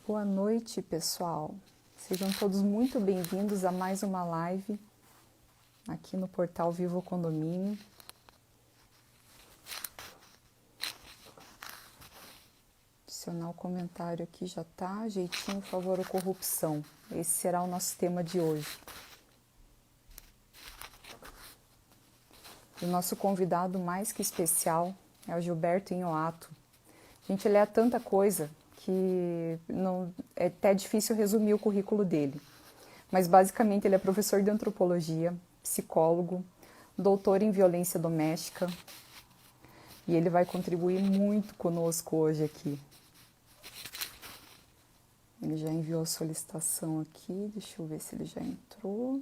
Boa noite, pessoal. Sejam todos muito bem-vindos a mais uma live aqui no portal Vivo Condomínio. Adicionar o comentário aqui já tá. Jeitinho, favor ou corrupção. Esse será o nosso tema de hoje. O nosso convidado mais que especial é o Gilberto Inhoato. Gente, ele é tanta coisa que não, é até difícil resumir o currículo dele. Mas basicamente ele é professor de antropologia, psicólogo, doutor em violência doméstica e ele vai contribuir muito conosco hoje aqui. Ele já enviou a solicitação aqui, deixa eu ver se ele já entrou.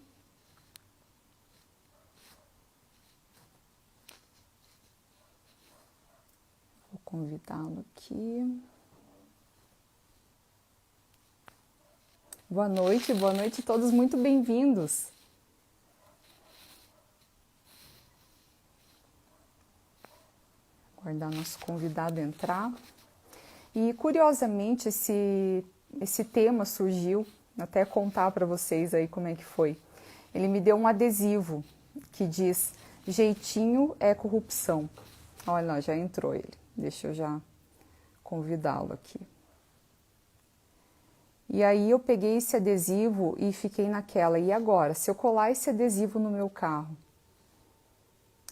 Vou convidá-lo aqui. Boa noite todos, muito bem-vindos. Aguardar nosso convidado entrar. E curiosamente esse tema surgiu, até contar para vocês aí como é que foi. Ele me deu um adesivo que diz: jeitinho é corrupção. Olha lá, já entrou ele. Deixa eu já convidá-lo aqui. E aí eu peguei esse adesivo e fiquei naquela, e agora? Se eu colar esse adesivo no meu carro,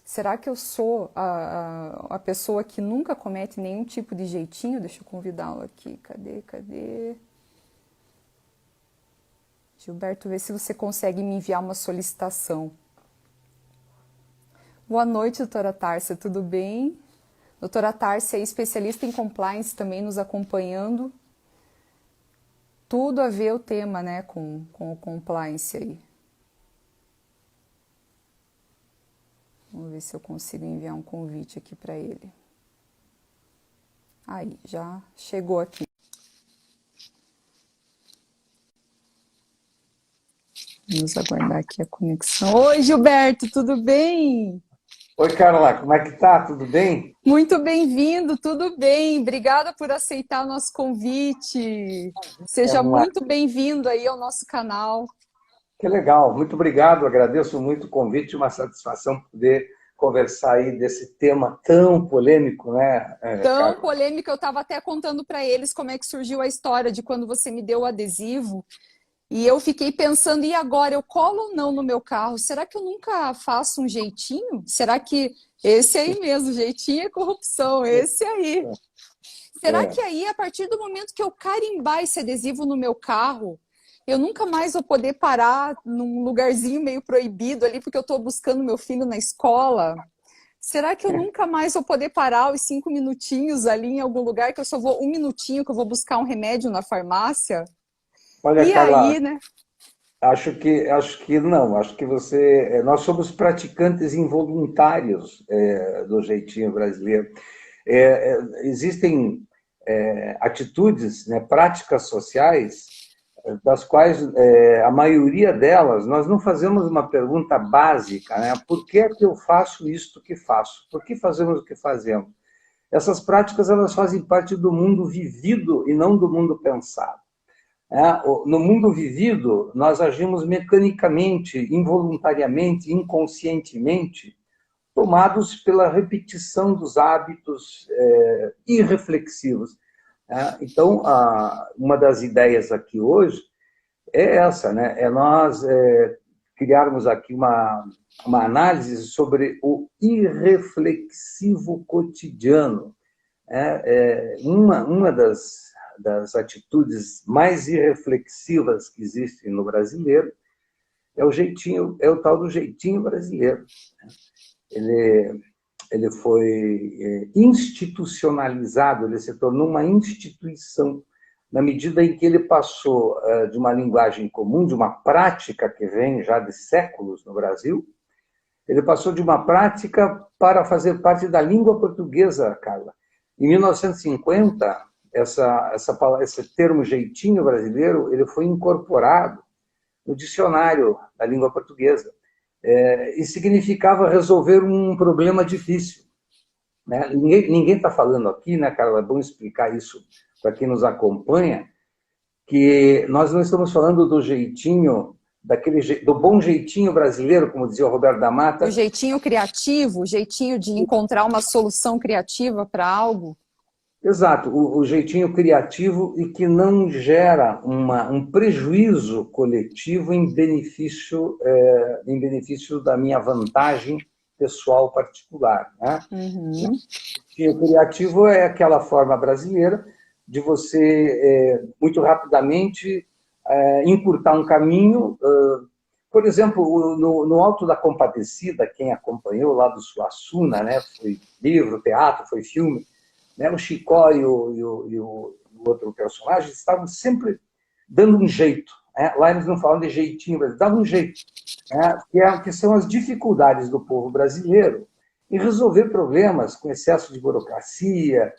será que eu sou a pessoa que nunca comete nenhum tipo de jeitinho? Deixa eu convidá-lo aqui. Cadê? Gilberto, vê se você consegue me enviar uma solicitação. Boa noite, doutora Tárcia, tudo bem? Doutora Tárcia é especialista em compliance também nos acompanhando. Tudo a ver o tema, né, com o compliance aí. Vamos ver se eu consigo enviar um convite aqui para ele. Aí, já chegou aqui. Vamos aguardar aqui a conexão. Oi, Gilberto, tudo bem? Oi, Carla, como é que tá? Tudo bem? Muito bem-vindo, tudo bem. Obrigada por aceitar o nosso convite. É Seja uma... muito bem-vindo aí ao nosso canal. Que legal, muito obrigado, agradeço muito o convite, uma satisfação poder conversar aí desse tema tão polêmico, né, Tão Carla? polêmica, eu estava até contando para eles como é que surgiu a história de quando você me deu o adesivo. E eu fiquei pensando, e agora, eu colo ou não no meu carro? Será que eu nunca faço um jeitinho? Será que esse aí mesmo, jeitinho é corrupção, esse aí. Será que É. aí, a partir do momento que eu carimbar esse adesivo no meu carro, eu nunca mais vou poder parar num lugarzinho meio proibido ali, porque eu estou buscando meu filho na escola? Será que eu nunca mais vou poder parar os 5 minutinhos ali em algum lugar, que eu só vou 1 minutinho, que eu vou buscar um remédio na farmácia? Olha, E Carla, aí, né? acho que não, acho que você, nós somos praticantes involuntários do jeitinho brasileiro. Existem atitudes, né, práticas sociais das quais a maioria delas nós não fazemos uma pergunta básica, né? Por que é que eu faço isto que faço? Por que fazemos o que fazemos? Essas práticas elas fazem parte do mundo vivido e não do mundo pensado. No mundo vivido, nós agimos mecanicamente, involuntariamente, inconscientemente, tomados pela repetição dos hábitos irreflexivos. Então, uma das ideias aqui hoje é essa, né? É nós criarmos aqui uma análise sobre o irreflexivo cotidiano. Uma das atitudes mais irreflexivas que existem no brasileiro é o tal do jeitinho brasileiro. Ele foi institucionalizado, ele se tornou uma instituição na medida em que ele passou de uma linguagem comum, de uma prática que vem já de séculos no Brasil, ele passou de uma prática para fazer parte da língua portuguesa, Carla. Em 1950, esse termo jeitinho brasileiro ele foi incorporado no dicionário da língua portuguesa. E significava resolver um problema difícil. Ninguém está falando aqui, né, Carla? É bom explicar isso para quem nos acompanha, que nós não estamos falando do jeitinho, do bom jeitinho brasileiro, como dizia o Roberto da O Mata. jeitinho criativo, o jeitinho de encontrar uma solução criativa para algo. Exato, o jeitinho criativo e que não gera um prejuízo coletivo em benefício da minha vantagem pessoal particular, né? Uhum. O jeitinho criativo é aquela forma brasileira de você, muito rapidamente, encurtar um caminho. Por exemplo, no Alto da Compadecida, quem acompanhou lá do Suassuna, né? Foi livro, teatro, foi filme, né? O Chicó e o outro personagem estavam sempre dando um jeito, né? Lá eles não falam de jeitinho, mas davam um jeito, né? Que são as dificuldades do povo brasileiro em resolver problemas com excesso de burocracia,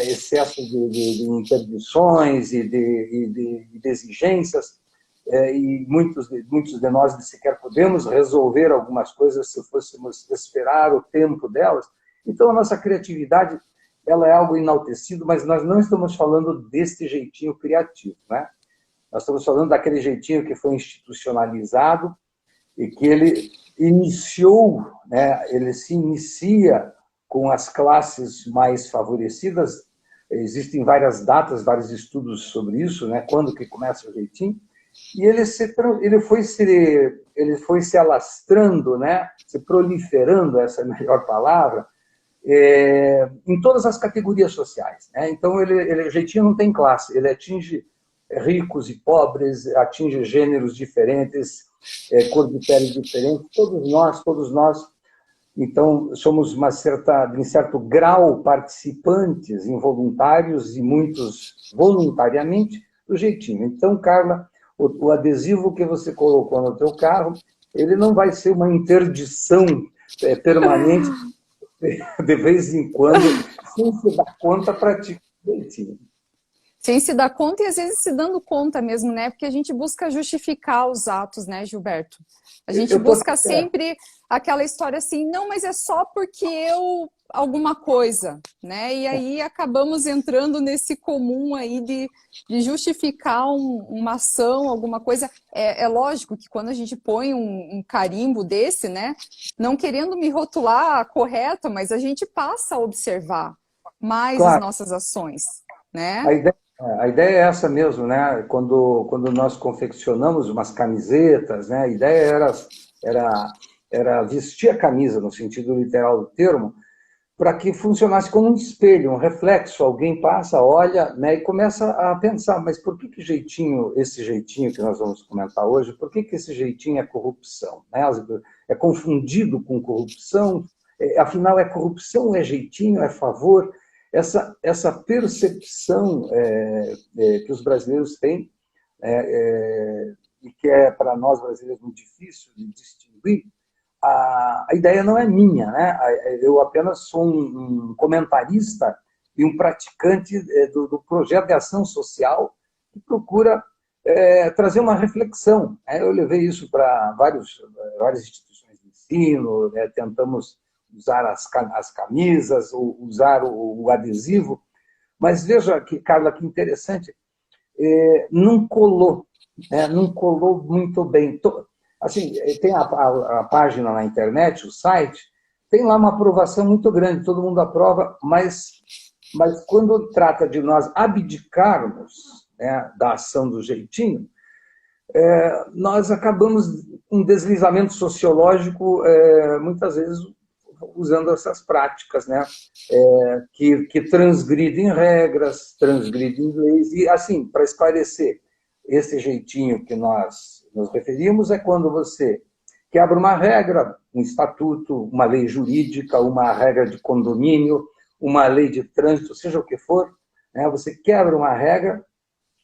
excesso de interdições e de exigências, e muitos de nós sequer podemos resolver algumas coisas se fôssemos esperar o tempo delas. Então, a nossa criatividade, ela é algo enaltecido, mas nós não estamos falando deste jeitinho criativo, né? Nós estamos falando daquele jeitinho que foi institucionalizado e que ele iniciou, né? Ele se inicia com as classes mais favorecidas. Existem várias datas, vários estudos sobre isso, né? Quando que começa o jeitinho. E ele foi se alastrando, né? Se proliferando, essa é a melhor palavra, em todas as categorias sociais, né? Então, o jeitinho não tem classe, ele atinge ricos e pobres, atinge gêneros diferentes, cor de pele diferente, todos nós, então, somos em certo grau, participantes involuntários e muitos voluntariamente do jeitinho. Então, Carla, o adesivo que você colocou no teu carro, ele não vai ser uma interdição permanente, de vez em quando, sem se dar conta, pratica o jeitinho. Sem se dar conta e às vezes se dando conta mesmo, né? Porque a gente busca justificar os atos, né, Gilberto? A gente busca sempre aquela história assim, não, mas é só porque eu alguma coisa, né? E aí acabamos entrando nesse comum aí de justificar uma ação, alguma coisa. É lógico que quando a gente põe um carimbo desse, né? Não querendo me rotular correta, mas a gente passa a observar mais as nossas ações, né? A ideia é essa mesmo, né? Quando nós confeccionamos umas camisetas, né? A ideia era vestir a camisa, no sentido literal do termo, para que funcionasse como um espelho, um reflexo. Alguém passa, olha, né? E começa a pensar, mas por que esse jeitinho que nós vamos comentar hoje, por que esse jeitinho é corrupção? Né? É confundido com corrupção? Afinal, é corrupção ou é jeitinho, é favor? Essa percepção que os brasileiros têm, e que é para nós brasileiros muito difícil de distinguir, a ideia não é minha, né? Eu apenas sou um comentarista e um praticante do projeto de ação social que procura trazer uma reflexão. Eu levei isso para várias instituições de ensino, né? Tentamos usar as camisas, usar o adesivo, mas veja, Carla, que interessante, não colou, né? Não colou muito bem. Assim, tem a página na internet, o site, tem lá uma aprovação muito grande, todo mundo aprova, mas quando trata de nós abdicarmos, né, da ação do jeitinho, nós acabamos um deslizamento sociológico, muitas vezes usando essas práticas, né, que transgridem regras, transgridem leis. E, assim, para esclarecer, esse jeitinho que nós nos referimos é quando você quebra uma regra, um estatuto, uma lei jurídica, uma regra de condomínio, uma lei de trânsito, seja o que for, né, você quebra uma regra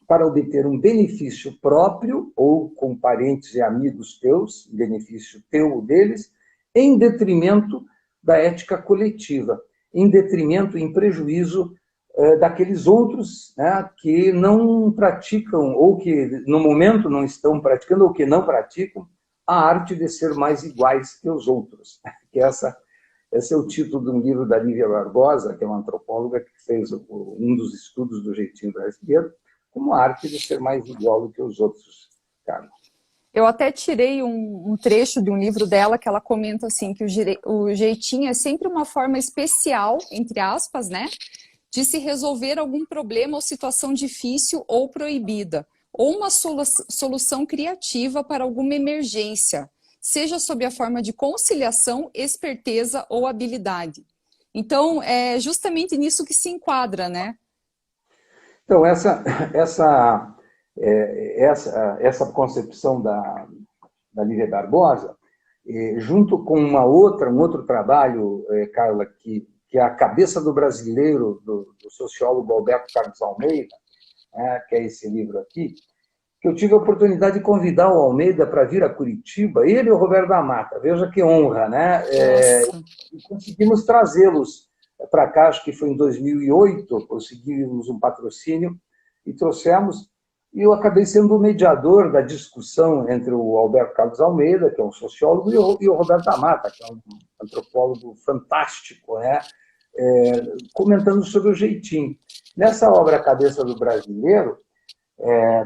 para obter um benefício próprio ou com parentes e amigos teus, benefício teu ou deles, em detrimento da ética coletiva, em detrimento, em prejuízo daqueles outros, né, que não praticam, ou que no momento não estão praticando, ou que não praticam, a arte de ser mais iguais que os outros. Que esse é o título de um livro da Lívia Barbosa, que é uma antropóloga que fez um dos estudos do jeitinho brasileiro, como arte de ser mais igual do que os outros, Carlos. Eu até tirei um trecho de um livro dela que ela comenta assim que o jeitinho é sempre uma forma especial, entre aspas, né, de se resolver algum problema ou situação difícil ou proibida, ou uma solução criativa para alguma emergência, seja sob a forma de conciliação, esperteza ou habilidade. Então, é justamente nisso que se enquadra, né? Então, essa concepção da Lívia Barbosa, junto com um outro trabalho, Carla, que é a cabeça do brasileiro, do sociólogo Alberto Carlos Almeida, que é esse livro aqui, que eu tive a oportunidade de convidar o Almeida para vir a Curitiba, ele e o Roberto da Mata, veja que honra, né? E conseguimos trazê-los para cá, acho que foi em 2008, conseguimos um patrocínio e trouxemos, e eu acabei sendo o mediador da discussão entre o Alberto Carlos Almeida, que é um sociólogo, e o Roberto da Mata, que é um antropólogo fantástico, né? Comentando sobre o jeitinho. Nessa obra A Cabeça do Brasileiro,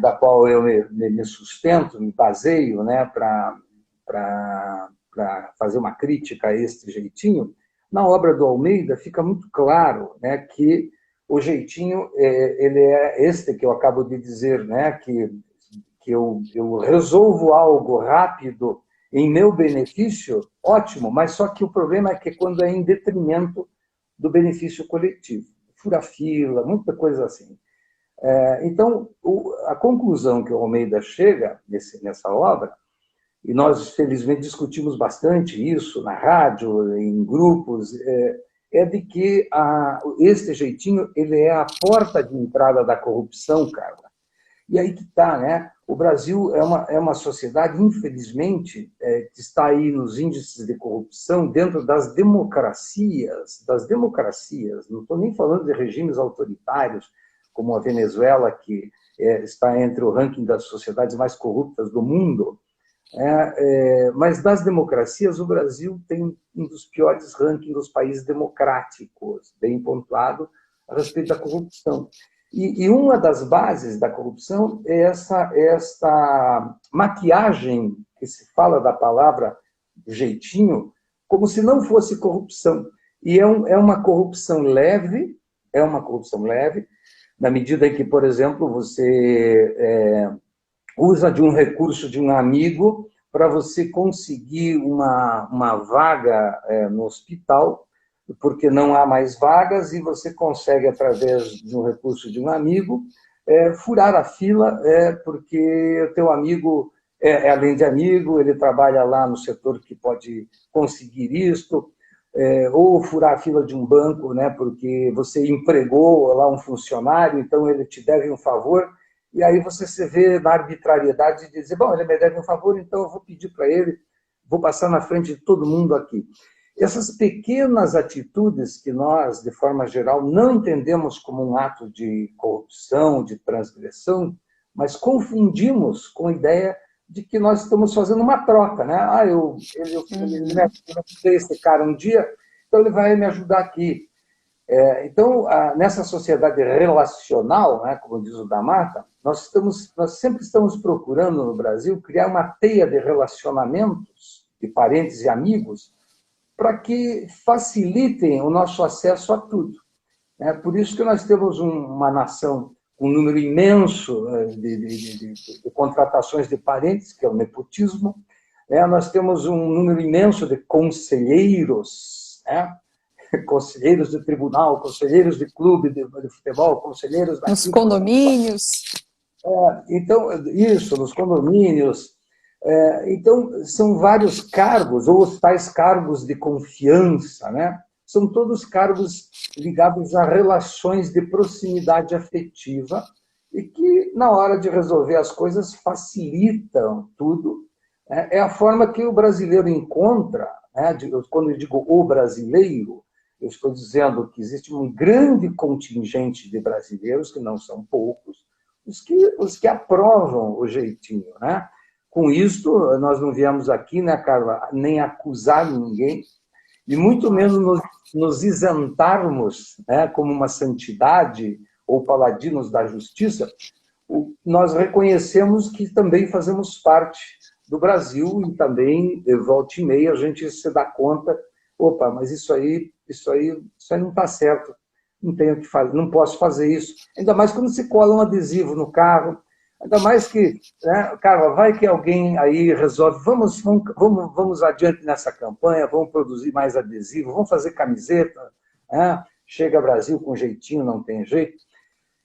da qual eu me sustento, me baseio, né, para fazer uma crítica a este jeitinho, na obra do Almeida fica muito claro, né, que o jeitinho, ele é este que eu acabo de dizer, né, que eu resolvo algo rápido em meu benefício, ótimo, mas só que o problema é que quando é em detrimento do benefício coletivo. Fura fila, muita coisa assim. Então, a conclusão que o Almeida chega nessa obra, e nós, felizmente, discutimos bastante isso na rádio, em grupos, é de que este jeitinho ele é a porta de entrada da corrupção, Carla. E aí que está, né? O Brasil é uma sociedade, infelizmente, que está aí nos índices de corrupção dentro das democracias, não estou nem falando de regimes autoritários, como a Venezuela, que está entre o ranking das sociedades mais corruptas do mundo, mas das democracias, o Brasil tem um dos piores rankings dos países democráticos, bem pontuado, a respeito da corrupção. E uma das bases da corrupção é essa maquiagem que se fala da palavra jeitinho, como se não fosse corrupção. E é uma corrupção leve, na medida em que, por exemplo, você usa de um recurso de um amigo para você conseguir uma vaga no hospital, porque não há mais vagas, e você consegue, através de um recurso de um amigo, furar a fila, porque o teu amigo além de amigo, ele trabalha lá no setor que pode conseguir isto, ou furar a fila de um banco, né, porque você empregou lá um funcionário, então ele te deve um favor, e aí você se vê na arbitrariedade de dizer, bom, ele me deve um favor, então eu vou pedir para ele, vou passar na frente de todo mundo aqui. Essas pequenas atitudes que nós, de forma geral, não entendemos como um ato de corrupção, de transgressão, mas confundimos com a ideia de que nós estamos fazendo uma troca, né? Ele me ajudou esse cara um dia, então ele vai me ajudar aqui. Então, nessa sociedade relacional, né, como diz o da Mata, nós sempre estamos procurando no Brasil criar uma teia de relacionamentos de parentes e amigos para que facilitem o nosso acesso a tudo. Por isso que nós temos uma nação com um número imenso de contratações de parentes, que é o nepotismo. Nós temos um número imenso de conselheiros, conselheiros de tribunal, conselheiros de clube de futebol, conselheiros... Nos condomínios. Então, isso, nos condomínios. Então, são vários cargos, ou os tais cargos de confiança, né? São todos cargos ligados a relações de proximidade afetiva e que, na hora de resolver as coisas, facilitam tudo. É a forma que o brasileiro encontra, né? Quando eu digo o brasileiro, eu estou dizendo que existe um grande contingente de brasileiros, que não são poucos, os que aprovam o jeitinho, né? Com isso, nós não viemos aqui, né, Carla, nem acusar ninguém, e muito menos nos isentarmos, né, como uma santidade ou paladinos da justiça, nós reconhecemos que também fazemos parte do Brasil e também, volta e meia, a gente se dá conta, opa, mas isso aí não está certo, não tenho o que fazer, não posso fazer isso. Ainda mais quando se cola um adesivo no carro, ainda mais que, né, cara, vai que alguém aí resolve, vamos adiante nessa campanha, vamos produzir mais adesivo, vamos fazer camiseta, né? Chega Brasil com jeitinho, não tem jeito.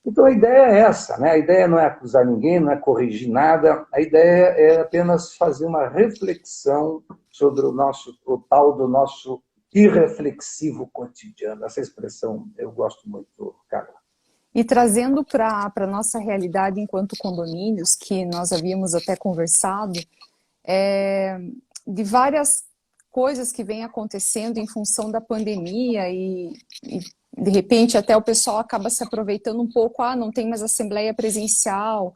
Então a ideia é essa, né? A ideia não é acusar ninguém, não é corrigir nada, a ideia é apenas fazer uma reflexão sobre o tal do nosso irreflexivo cotidiano. Essa expressão eu gosto muito, Carla. E trazendo para a nossa realidade enquanto condomínios, que nós havíamos até conversado, de várias coisas que vêm acontecendo em função da pandemia e de repente até o pessoal acaba se aproveitando um pouco, não tem mais assembleia presencial,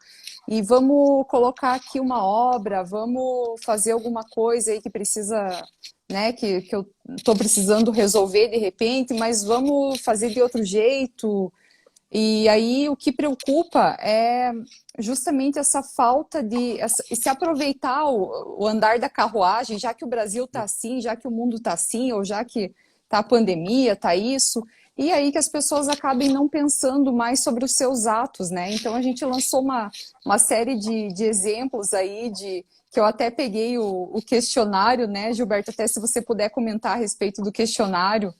e vamos colocar aqui uma obra, vamos fazer alguma coisa aí que precisa, né, que eu estou precisando resolver de repente, mas vamos fazer de outro jeito. E aí o que preocupa é justamente essa falta de se aproveitar o andar da carruagem, já que o Brasil está assim, já que o mundo está assim, ou já que está a pandemia, está isso, e aí que as pessoas acabem não pensando mais sobre os seus atos, né? Então a gente lançou uma série de exemplos aí, que eu até peguei o questionário, né, Gilberto, até se você puder comentar a respeito do questionário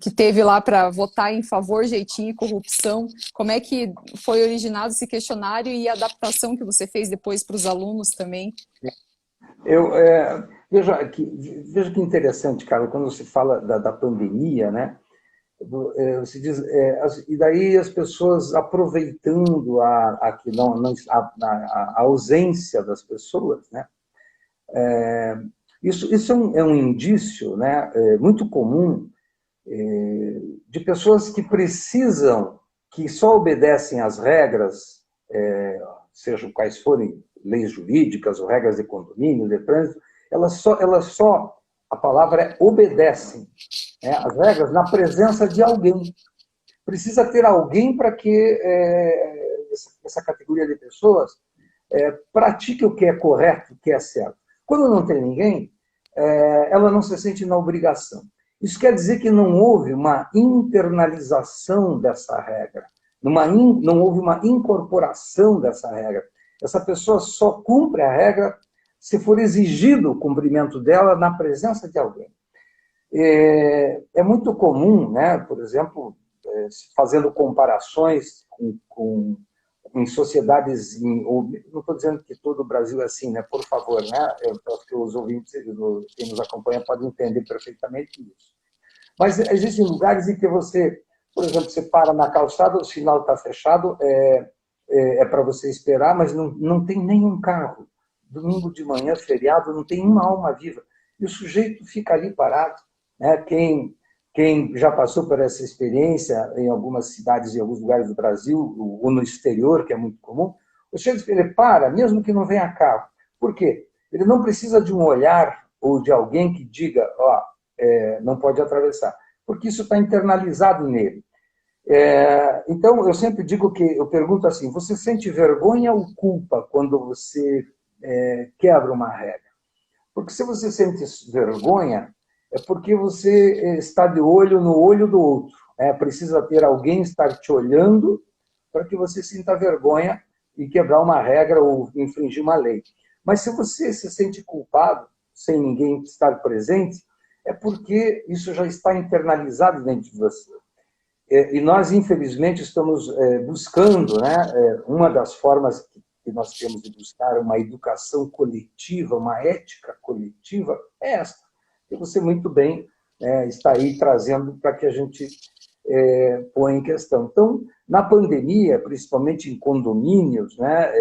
que teve lá para votar em favor, jeitinho e corrupção. Como é que foi originado esse questionário e a adaptação que você fez depois para os alunos também? Veja que interessante, cara, quando você fala da pandemia, né? Você diz, e daí as pessoas aproveitando a ausência das pessoas, né? Isso é um indício, né, muito comum de pessoas que precisam, que só obedecem às regras, sejam quais forem leis jurídicas ou regras de condomínio, de trânsito, elas só a palavra é obedecem, né, as regras na presença de alguém. Precisa ter alguém para que essa categoria de pessoas pratique o que é correto, o que é certo. Quando não tem ninguém, ela não se sente na obrigação. Isso quer dizer que não houve uma internalização dessa regra, não houve uma incorporação dessa regra. Essa pessoa só cumpre a regra se for exigido o cumprimento dela na presença de alguém. É muito comum, né, por exemplo, fazendo comparações em sociedades, não estou dizendo que todo o Brasil é assim, né? Por favor, né? Eu acho que os ouvintes, quem nos acompanha, podem entender perfeitamente isso. Mas existem lugares em que você, por exemplo, você para na calçada, o sinal está fechado, para você esperar, mas não tem nenhum carro. Domingo de manhã, feriado, não tem uma alma viva. E o sujeito fica ali parado, né? Quem já passou por essa experiência em algumas cidades e alguns lugares do Brasil, ou no exterior, que é muito comum, o sujeito ele para, mesmo que não venha carro. Por quê? Ele não precisa de um olhar ou de alguém que diga, não pode atravessar, porque isso está internalizado nele. Então, eu sempre digo eu pergunto assim, você sente vergonha ou culpa quando você quebra uma regra? Porque se você sente vergonha, é porque você está de olho no olho do outro. Precisa ter alguém estar te olhando para que você sinta vergonha e quebrar uma regra ou infringir uma lei. Mas se você se sente culpado, sem ninguém estar presente, é porque isso já está internalizado dentro de você. E nós, infelizmente, estamos buscando, né, uma das formas que nós temos de buscar uma educação coletiva, uma ética coletiva, é esta, que você muito bem está aí trazendo para que a gente põe em questão. Então, na pandemia, principalmente em condomínios, né,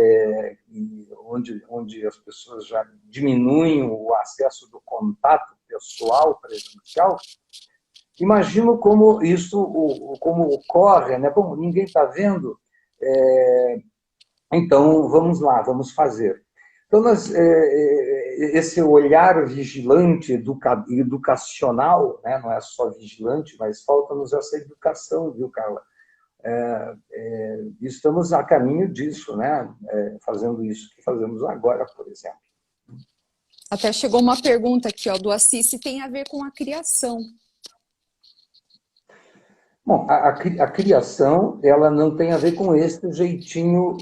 onde as pessoas já diminuem o acesso do contato pessoal, presencial, imagino como isso como ocorre, né? Bom, ninguém está vendo, então vamos lá, vamos fazer. Então, esse olhar vigilante, educacional, né? Não é só vigilante, mas falta-nos essa educação, viu, Carla? estamos a caminho disso, né? Fazendo isso que fazemos agora, por exemplo. Até chegou uma pergunta aqui, ó, do Assis, se tem a ver com a criação. Bom, a criação, ela não tem a ver com esse jeitinho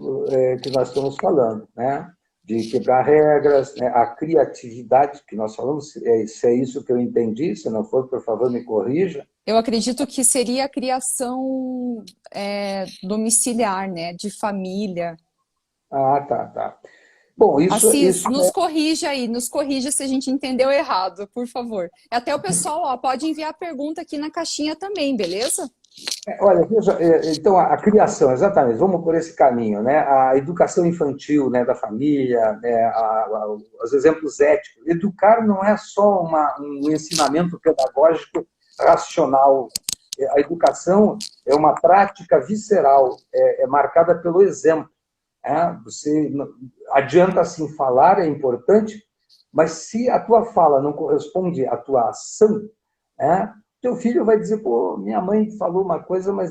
que nós estamos falando, né? De quebrar regras, né? A criatividade que nós falamos, se é isso que eu entendi, se não for, por favor, me corrija. Eu acredito que seria a criação domiciliar, né? De família. Ah, tá. Bom, Assis, isso nos corrija aí, nos corrija se a gente entendeu errado, por favor. Até o pessoal, ó, pode enviar pergunta aqui na caixinha também, beleza? Olha, veja, então a criação, exatamente, vamos por esse caminho, né? A educação infantil, né, da família, né, os exemplos éticos. Educar não é só um ensinamento pedagógico racional. A educação é uma prática visceral, é marcada pelo exemplo. Você adianta assim falar, é importante, mas se a tua fala não corresponde à tua ação, teu filho vai dizer, pô, minha mãe falou uma coisa, mas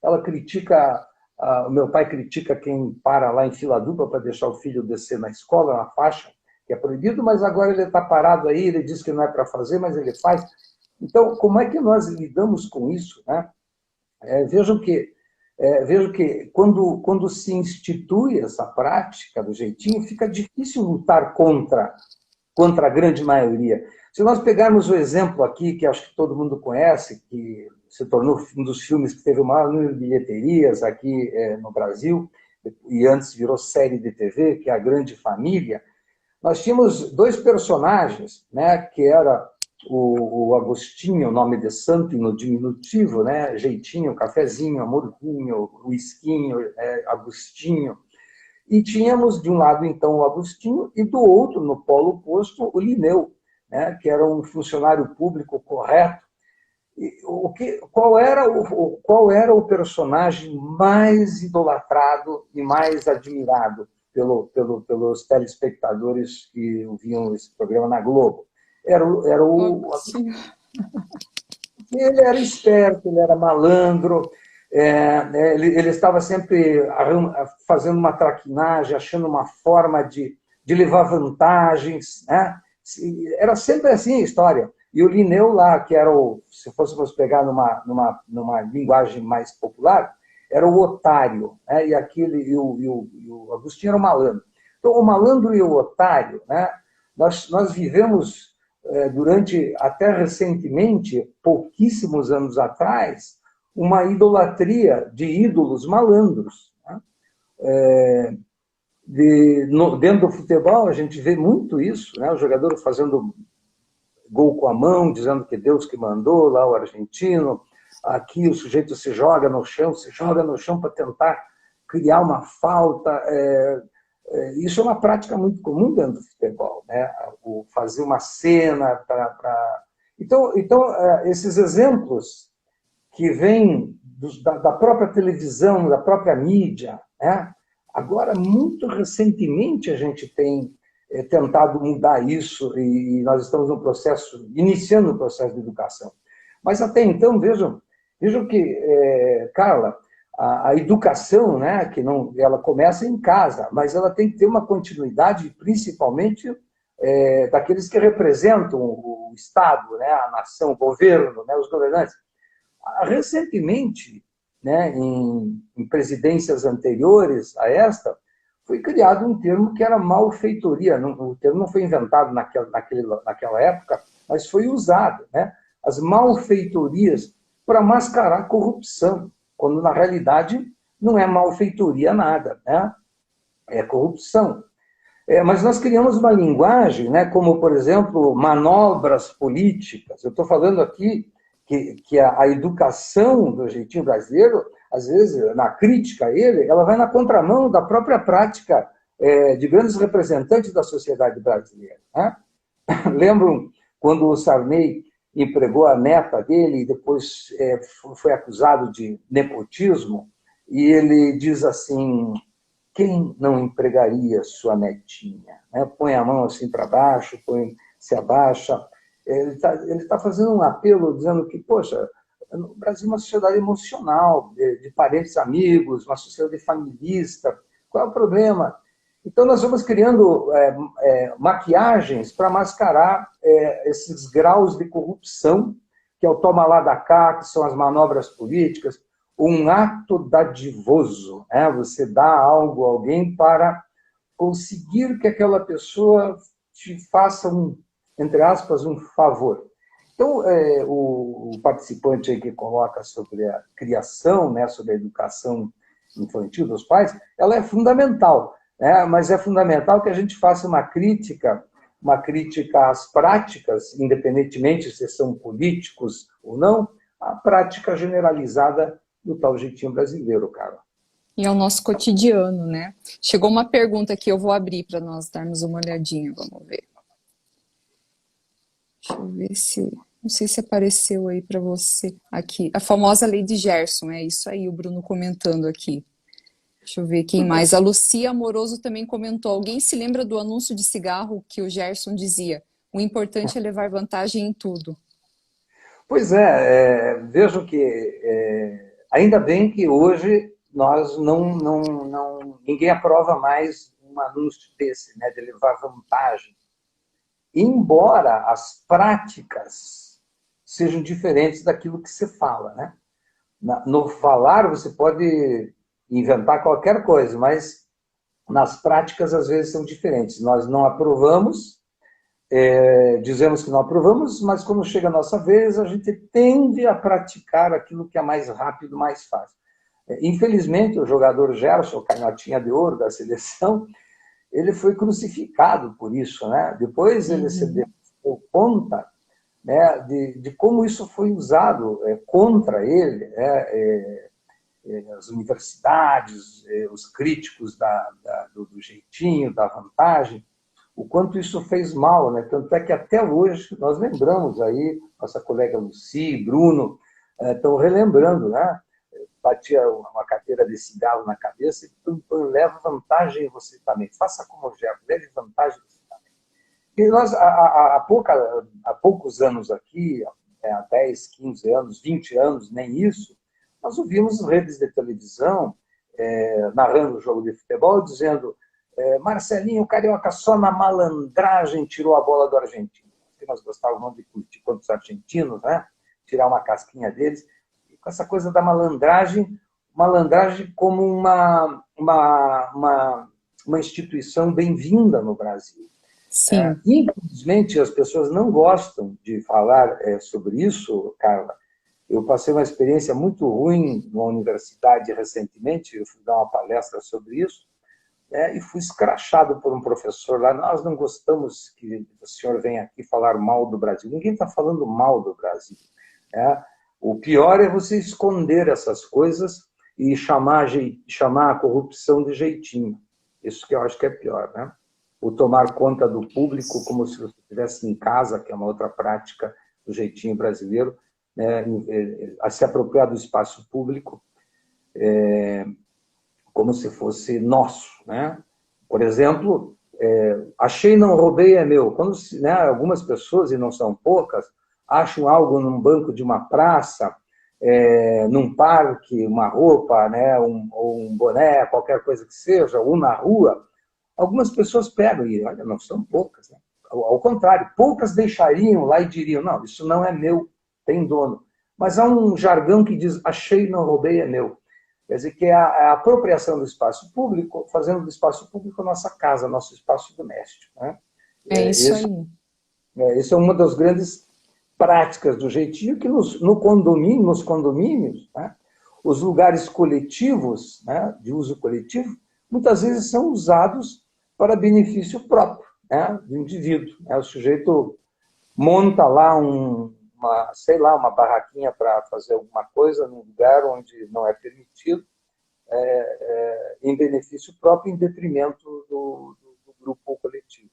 ela critica, o meu pai critica quem para lá em fila dupla para deixar o filho descer na escola, na faixa, que é proibido, mas agora ele está parado aí, ele diz que não é para fazer, mas ele faz. Então, como é que nós lidamos com isso, né? Vejam que quando se institui essa prática do jeitinho, fica difícil lutar contra a grande maioria. Se nós pegarmos o exemplo aqui, que acho que todo mundo conhece, que se tornou um dos filmes que teve o maior número de bilheterias aqui no Brasil, e antes virou série de TV, que é A Grande Família, nós tínhamos dois personagens, né, que era o Agostinho, nome de santo no diminutivo, né, Jeitinho, Cafezinho, Amorzinho, Whiskinho, Agostinho. E tínhamos, de um lado, então, o Agostinho, e do outro, no polo oposto, o Linneu, né, que era um funcionário público correto. E qual era o personagem mais idolatrado e mais admirado pelos telespectadores que viam esse programa na Globo? Era o Agostinho. Ele era esperto, ele era malandro, ele estava sempre fazendo uma traquinagem, achando uma forma de levar vantagens, né? Era sempre assim a história. E o Linneu lá, que era se fôssemos pegar numa linguagem mais popular, era o otário, né? E o Agostinho era o malandro. Então, o malandro e o otário, né? Nós vivemos durante, até recentemente, pouquíssimos anos atrás, uma idolatria de ídolos malandros. Né? Dentro do futebol, a gente vê muito isso, né? O jogador fazendo gol com a mão, dizendo que Deus que mandou, lá o argentino. Aqui o sujeito se joga no chão para tentar criar uma falta. Isso é uma prática muito comum dentro do futebol, né? Fazer uma cena para... Então, esses exemplos que vêm da própria televisão, da própria mídia, né? Agora, muito recentemente, a gente tem tentado mudar isso e nós estamos iniciando o processo de educação. Mas até então, vejam que, Carla, a educação, né, ela começa em casa, mas ela tem que ter uma continuidade, principalmente daqueles que representam o Estado, né, a nação, o governo, né, os governantes. Recentemente, né, em presidências anteriores a esta, foi criado um termo que era malfeitoria. O termo não foi inventado naquela época, mas foi usado, né? As malfeitorias para mascarar a corrupção, quando na realidade não é malfeitoria nada, né? É corrupção. Mas nós criamos uma linguagem, né, como, por exemplo, manobras políticas. Eu estou falando aqui que a educação do jeitinho brasileiro, às vezes, na crítica a ele, ela vai na contramão da própria prática de grandes representantes da sociedade brasileira. Né? Lembram quando o Sarney empregou a neta dele e depois foi acusado de nepotismo, e ele diz assim: quem não empregaria sua netinha? Né? Põe a mão assim para baixo, se abaixa. Ele tá fazendo um apelo dizendo que, poxa, O Brasil é uma sociedade emocional, de parentes amigos, uma sociedade familista. Qual é o problema? Então, nós vamos criando maquiagens para mascarar esses graus de corrupção, que é o toma lá da cá, que são as manobras políticas, um ato dadivoso. Né? Você dá algo a alguém para conseguir que aquela pessoa te faça entre aspas, um favor. Então, o participante aí que coloca sobre a criação, né, sobre a educação infantil dos pais, ela é fundamental, né, mas é fundamental que a gente faça uma crítica às práticas, independentemente se são políticos ou não, a prática generalizada do tal jeitinho brasileiro, cara. E é o nosso cotidiano, né? Chegou uma pergunta aqui, eu vou abrir para nós darmos uma olhadinha, vamos ver. Deixa eu ver se... Não sei se apareceu aí para você. Aqui, a famosa lei de Gerson, é isso aí, o Bruno comentando aqui. Deixa eu ver quem mais. A Lucia Amoroso também comentou. Alguém se lembra do anúncio de cigarro que o Gerson dizia? O importante é levar vantagem em tudo. Pois vejo que ainda bem que hoje nós ninguém aprova mais um anúncio desse, né, de levar vantagem. Embora as práticas sejam diferentes daquilo que se fala, né? No falar você pode inventar qualquer coisa, mas nas práticas às vezes são diferentes. Nós não aprovamos, dizemos que não aprovamos, mas quando chega a nossa vez, a gente tende a praticar aquilo que é mais rápido, mais fácil. Infelizmente, o jogador Gerson, canhotinha de ouro da seleção, ele foi crucificado por isso, né? Depois ele se deu conta, né, de como isso foi usado contra ele, as universidades, os críticos do jeitinho, da vantagem, o quanto isso fez mal, né? Tanto é que até hoje nós lembramos aí, nossa colega Lucy, Bruno, estão relembrando, né? Batia uma carteira de cigarro na cabeça e leva vantagem você também. Faça como o Gerson, leve vantagem você também. E nós, há poucos anos aqui, há 10, 15 anos, 20 anos, nem isso, nós ouvimos redes de televisão narrando o jogo de futebol, dizendo Marcelinho, o Carioca só na malandragem tirou a bola do argentino. Porque nós gostávamos de curtir contra os argentinos, né? Tirar uma casquinha deles. E com essa coisa da malandragem como uma instituição bem-vinda no Brasil. Sim. Infelizmente, as pessoas não gostam de falar sobre isso, Carla. Eu passei uma experiência muito ruim numa universidade recentemente, eu fui dar uma palestra sobre isso, e fui escrachado por um professor lá. Nós não gostamos que o senhor venha aqui falar mal do Brasil. Ninguém está falando mal do Brasil. O pior é você esconder essas coisas e chamar a corrupção de jeitinho. Isso que eu acho que é pior, né? O tomar conta do público como se você estivesse em casa, que é uma outra prática do jeitinho brasileiro, né? A se apropriar do espaço público como se fosse nosso, né? Por exemplo, achei, não roubei, é meu. Quando algumas pessoas, e não são poucas, acham algo num banco de uma praça, num parque, uma roupa, né? ou um boné, qualquer coisa que seja, ou na rua, algumas pessoas pegam e, olha, não são poucas, né? Ao contrário, poucas deixariam lá e diriam, não, isso não é meu, tem dono. Mas há um jargão que diz, achei, não roubei, é meu. Quer dizer, que é a apropriação do espaço público, fazendo do espaço público nossa casa, nosso espaço doméstico. Né? É isso aí. Isso é uma das grandes práticas do jeitinho, que nos condomínios, né? Os lugares coletivos, né? De uso coletivo, muitas vezes são usados para benefício próprio, né? Do indivíduo. O sujeito monta lá uma barraquinha para fazer alguma coisa num lugar onde não é permitido, em benefício próprio, em detrimento do grupo coletivo.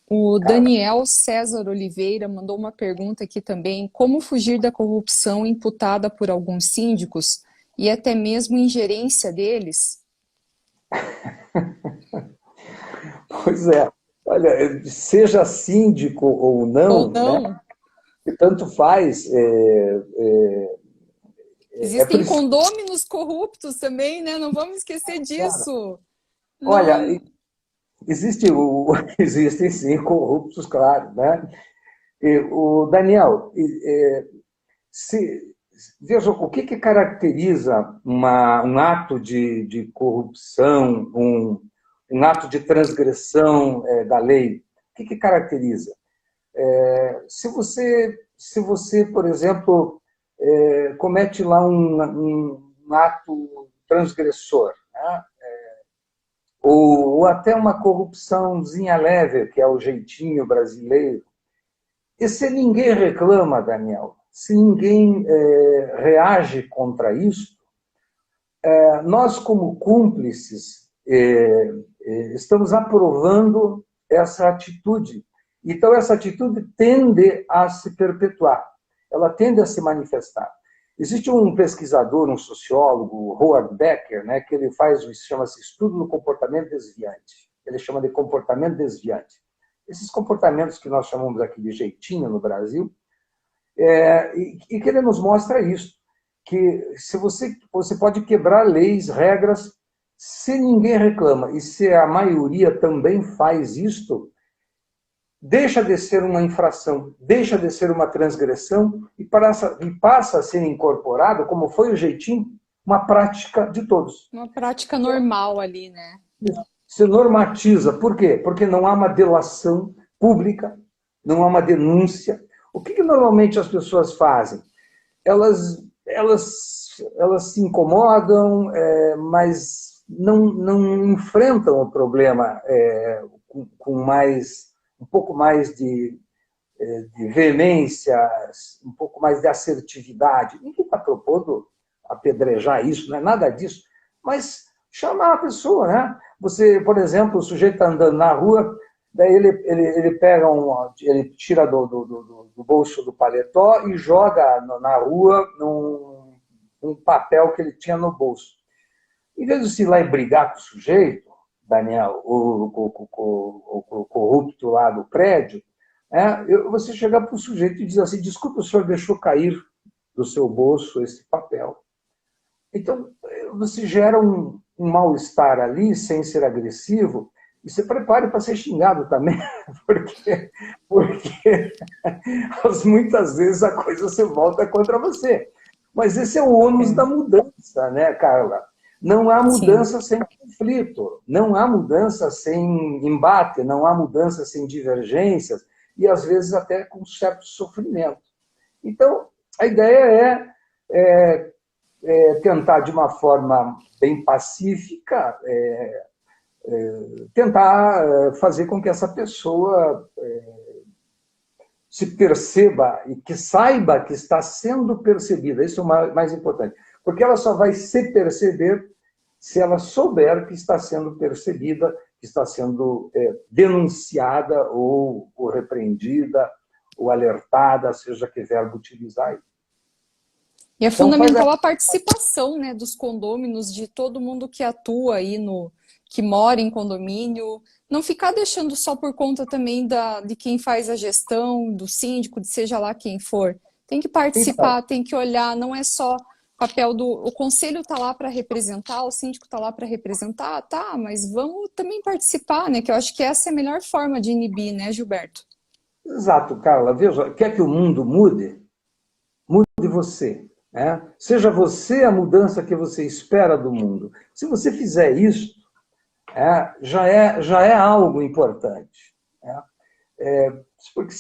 O Daniel César Oliveira mandou uma pergunta aqui também. Como fugir da corrupção imputada por alguns síndicos e até mesmo ingerência deles? Pois é. Olha, seja síndico ou não, Ou não? né? E tanto faz. Existem condôminos corruptos também, né? Não vamos esquecer disso. Olha, Não... existem sim corruptos, claro, né? O Daniel, veja, o que caracteriza um ato de corrupção, um ato de transgressão da lei? O que caracteriza? Se você, por exemplo, comete lá um ato transgressor, né? Ou até uma corrupçãozinha leve, que é o jeitinho brasileiro, e se ninguém reclama, Daniel, se ninguém reage contra isso, nós, como cúmplices, estamos aprovando essa atitude. Então, essa atitude tende a se perpetuar, ela tende a se manifestar. Existe um pesquisador, um sociólogo, Howard Becker, né, que ele chama-se estudo do comportamento desviante. Ele chama de comportamento desviante. Esses comportamentos que nós chamamos aqui de jeitinho no Brasil, e que ele nos mostra isso, que se você pode quebrar leis, regras, se ninguém reclama, e se a maioria também faz isto, deixa de ser uma infração, deixa de ser uma transgressão e passa a ser incorporado, como foi o jeitinho, uma prática de todos. Uma prática normal ali, né? Se normatiza. Por quê? Porque não há uma delação pública, não há uma denúncia. O que normalmente as pessoas fazem? Elas se incomodam, mas não enfrentam o problema com um pouco mais de veemência, um pouco mais de assertividade. Ninguém está propondo apedrejar isso, não é nada disso, mas chamar a pessoa, né? Você, por exemplo, o sujeito está andando na rua, daí ele pega ele tira do bolso do paletó e joga na rua um papel que ele tinha no bolso. Em vez de se ir lá e brigar com o sujeito, Daniel, o corrupto lá do prédio, você chegar para o sujeito e dizer assim: desculpe, o senhor deixou cair do seu bolso esse papel. Então, você gera um mal-estar ali, sem ser agressivo, e se prepare para ser xingado também, porque muitas vezes a coisa se volta contra você. Mas esse é o ônus da mudança, né, Carla? Não há mudança sem conflito, não há mudança sem embate, não há mudança sem divergências, e às vezes até com certo sofrimento. Então, a ideia é tentar, de uma forma bem pacífica, tentar fazer com que essa pessoa se perceba e que saiba que está sendo percebida. Isso é o mais importante. Porque ela só vai se perceber se ela souber que está sendo percebida, que está sendo denunciada ou repreendida ou alertada, seja que verbo utilizar. E é fundamental a participação, né, dos condôminos, de todo mundo que atua aí que mora em condomínio, não ficar deixando só por conta também de quem faz a gestão, do síndico, de seja lá quem for. Tem que participar, tem que olhar, não é só papel o conselho está lá para representar, o síndico está lá para representar, tá, mas vamos também participar, né, que eu acho que essa é a melhor forma de inibir, né, Gilberto? Exato, Carla. Veja, quer que o mundo mude? Mude você. Seja você a mudança que você espera do mundo. Se você fizer isso, já é algo importante. Porque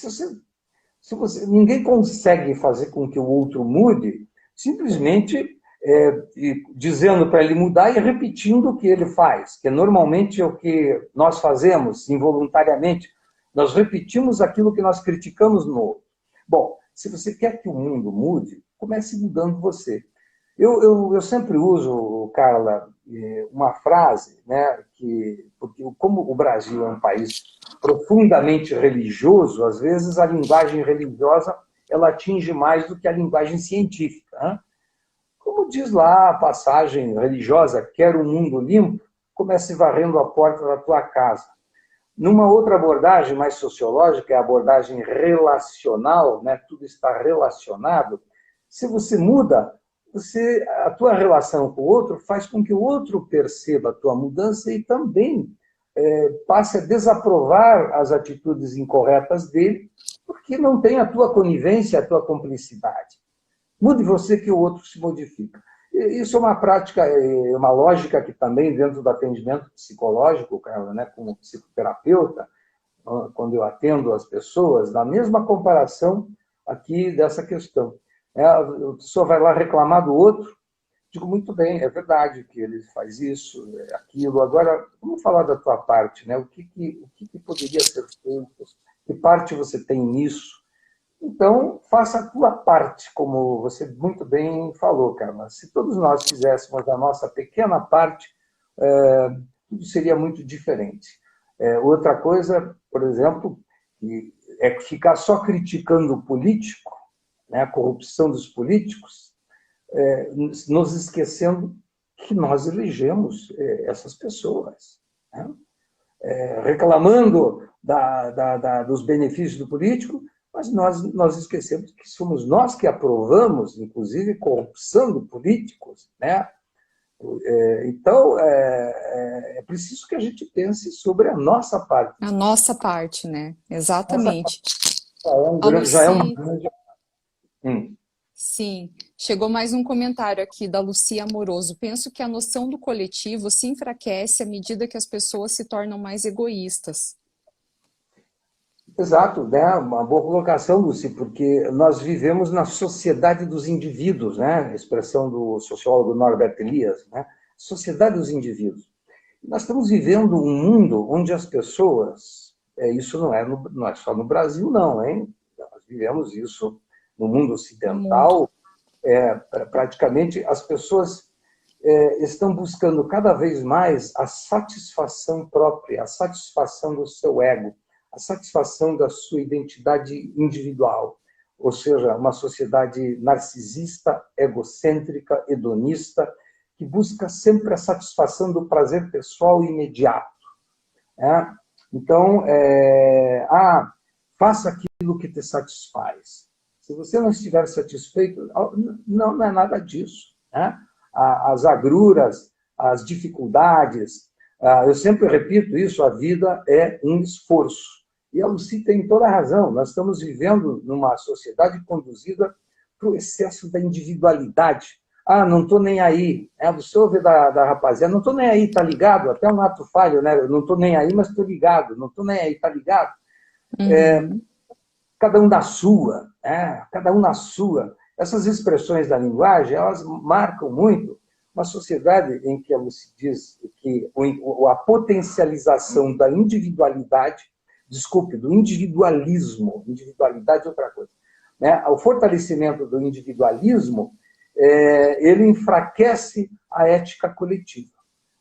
ninguém consegue fazer com que o outro mude simplesmente dizendo para ele mudar e repetindo o que ele faz, que normalmente é o que nós fazemos involuntariamente. Nós repetimos aquilo que nós criticamos no outro. Bom, se você quer que o mundo mude, comece mudando você. Eu sempre uso, Carla, uma frase, né, porque como o Brasil é um país profundamente religioso, às vezes a linguagem religiosa ela atinge mais do que a linguagem científica. Né? Como diz lá a passagem religiosa, quer um mundo limpo, comece varrendo a porta da tua casa. Numa outra abordagem mais sociológica, é a abordagem relacional, né? Tudo está relacionado. Se você muda, a tua relação com o outro faz com que o outro perceba a tua mudança e também passe a desaprovar as atitudes incorretas dele, porque não tem a tua conivência, a tua cumplicidade. Mude você que o outro se modifica. Isso é uma prática, uma lógica que também dentro do atendimento psicológico, né, como psicoterapeuta, quando eu atendo as pessoas, na mesma comparação aqui dessa questão. A pessoa vai lá reclamar do outro, digo, muito bem, é verdade que ele faz isso, aquilo. Agora, vamos falar da tua parte, né? O que poderia ser feito? Que parte você tem nisso? Então, faça a tua parte, como você muito bem falou, Carla. Se todos nós fizéssemos a nossa pequena parte, tudo seria muito diferente. Outra coisa, por exemplo, é ficar só criticando o político, né, a corrupção dos políticos, nos esquecendo que nós elegemos essas pessoas, né? Reclamando dos benefícios do político, mas nós esquecemos que somos nós que aprovamos, inclusive, corrupção de políticos, né? Então, é preciso que a gente pense sobre a nossa parte. A nossa parte, né? Exatamente. Já é um grande... Sim, chegou mais um comentário aqui da Lucia Amoroso. Penso que a noção do coletivo se enfraquece à medida que as pessoas se tornam mais egoístas. Exato, né? Uma boa colocação, Lucy, porque nós vivemos na sociedade dos indivíduos, né? A expressão do sociólogo Norbert Elias, né? Sociedade dos indivíduos. Nós estamos vivendo um mundo onde as pessoas, isso não é só no Brasil, não, hein? Nós vivemos isso no mundo ocidental, praticamente as pessoas estão buscando cada vez mais a satisfação própria, a satisfação do seu ego, a satisfação da sua identidade individual, ou seja, uma sociedade narcisista, egocêntrica, hedonista, que busca sempre a satisfação do prazer pessoal e imediato. Né? Então, faça aquilo que te satisfaz. Se você não estiver satisfeito, não é nada disso. Né? As agruras, as dificuldades, eu sempre repito isso, a vida é um esforço. E a Lucy tem toda a razão, nós estamos vivendo numa sociedade conduzida para o excesso da individualidade. Não estou nem aí. Você ouve da rapaziada, não estou nem aí, tá ligado? Até um ato falho, né? Eu não estou nem aí, mas estou ligado. Não estou nem aí, tá ligado? Cada um da sua, cada um na sua. Essas expressões da linguagem, elas marcam muito uma sociedade em que a Lucy diz que a potencialização da individualidade, do individualismo, individualidade é outra coisa, né? O fortalecimento do individualismo, ele enfraquece a ética coletiva.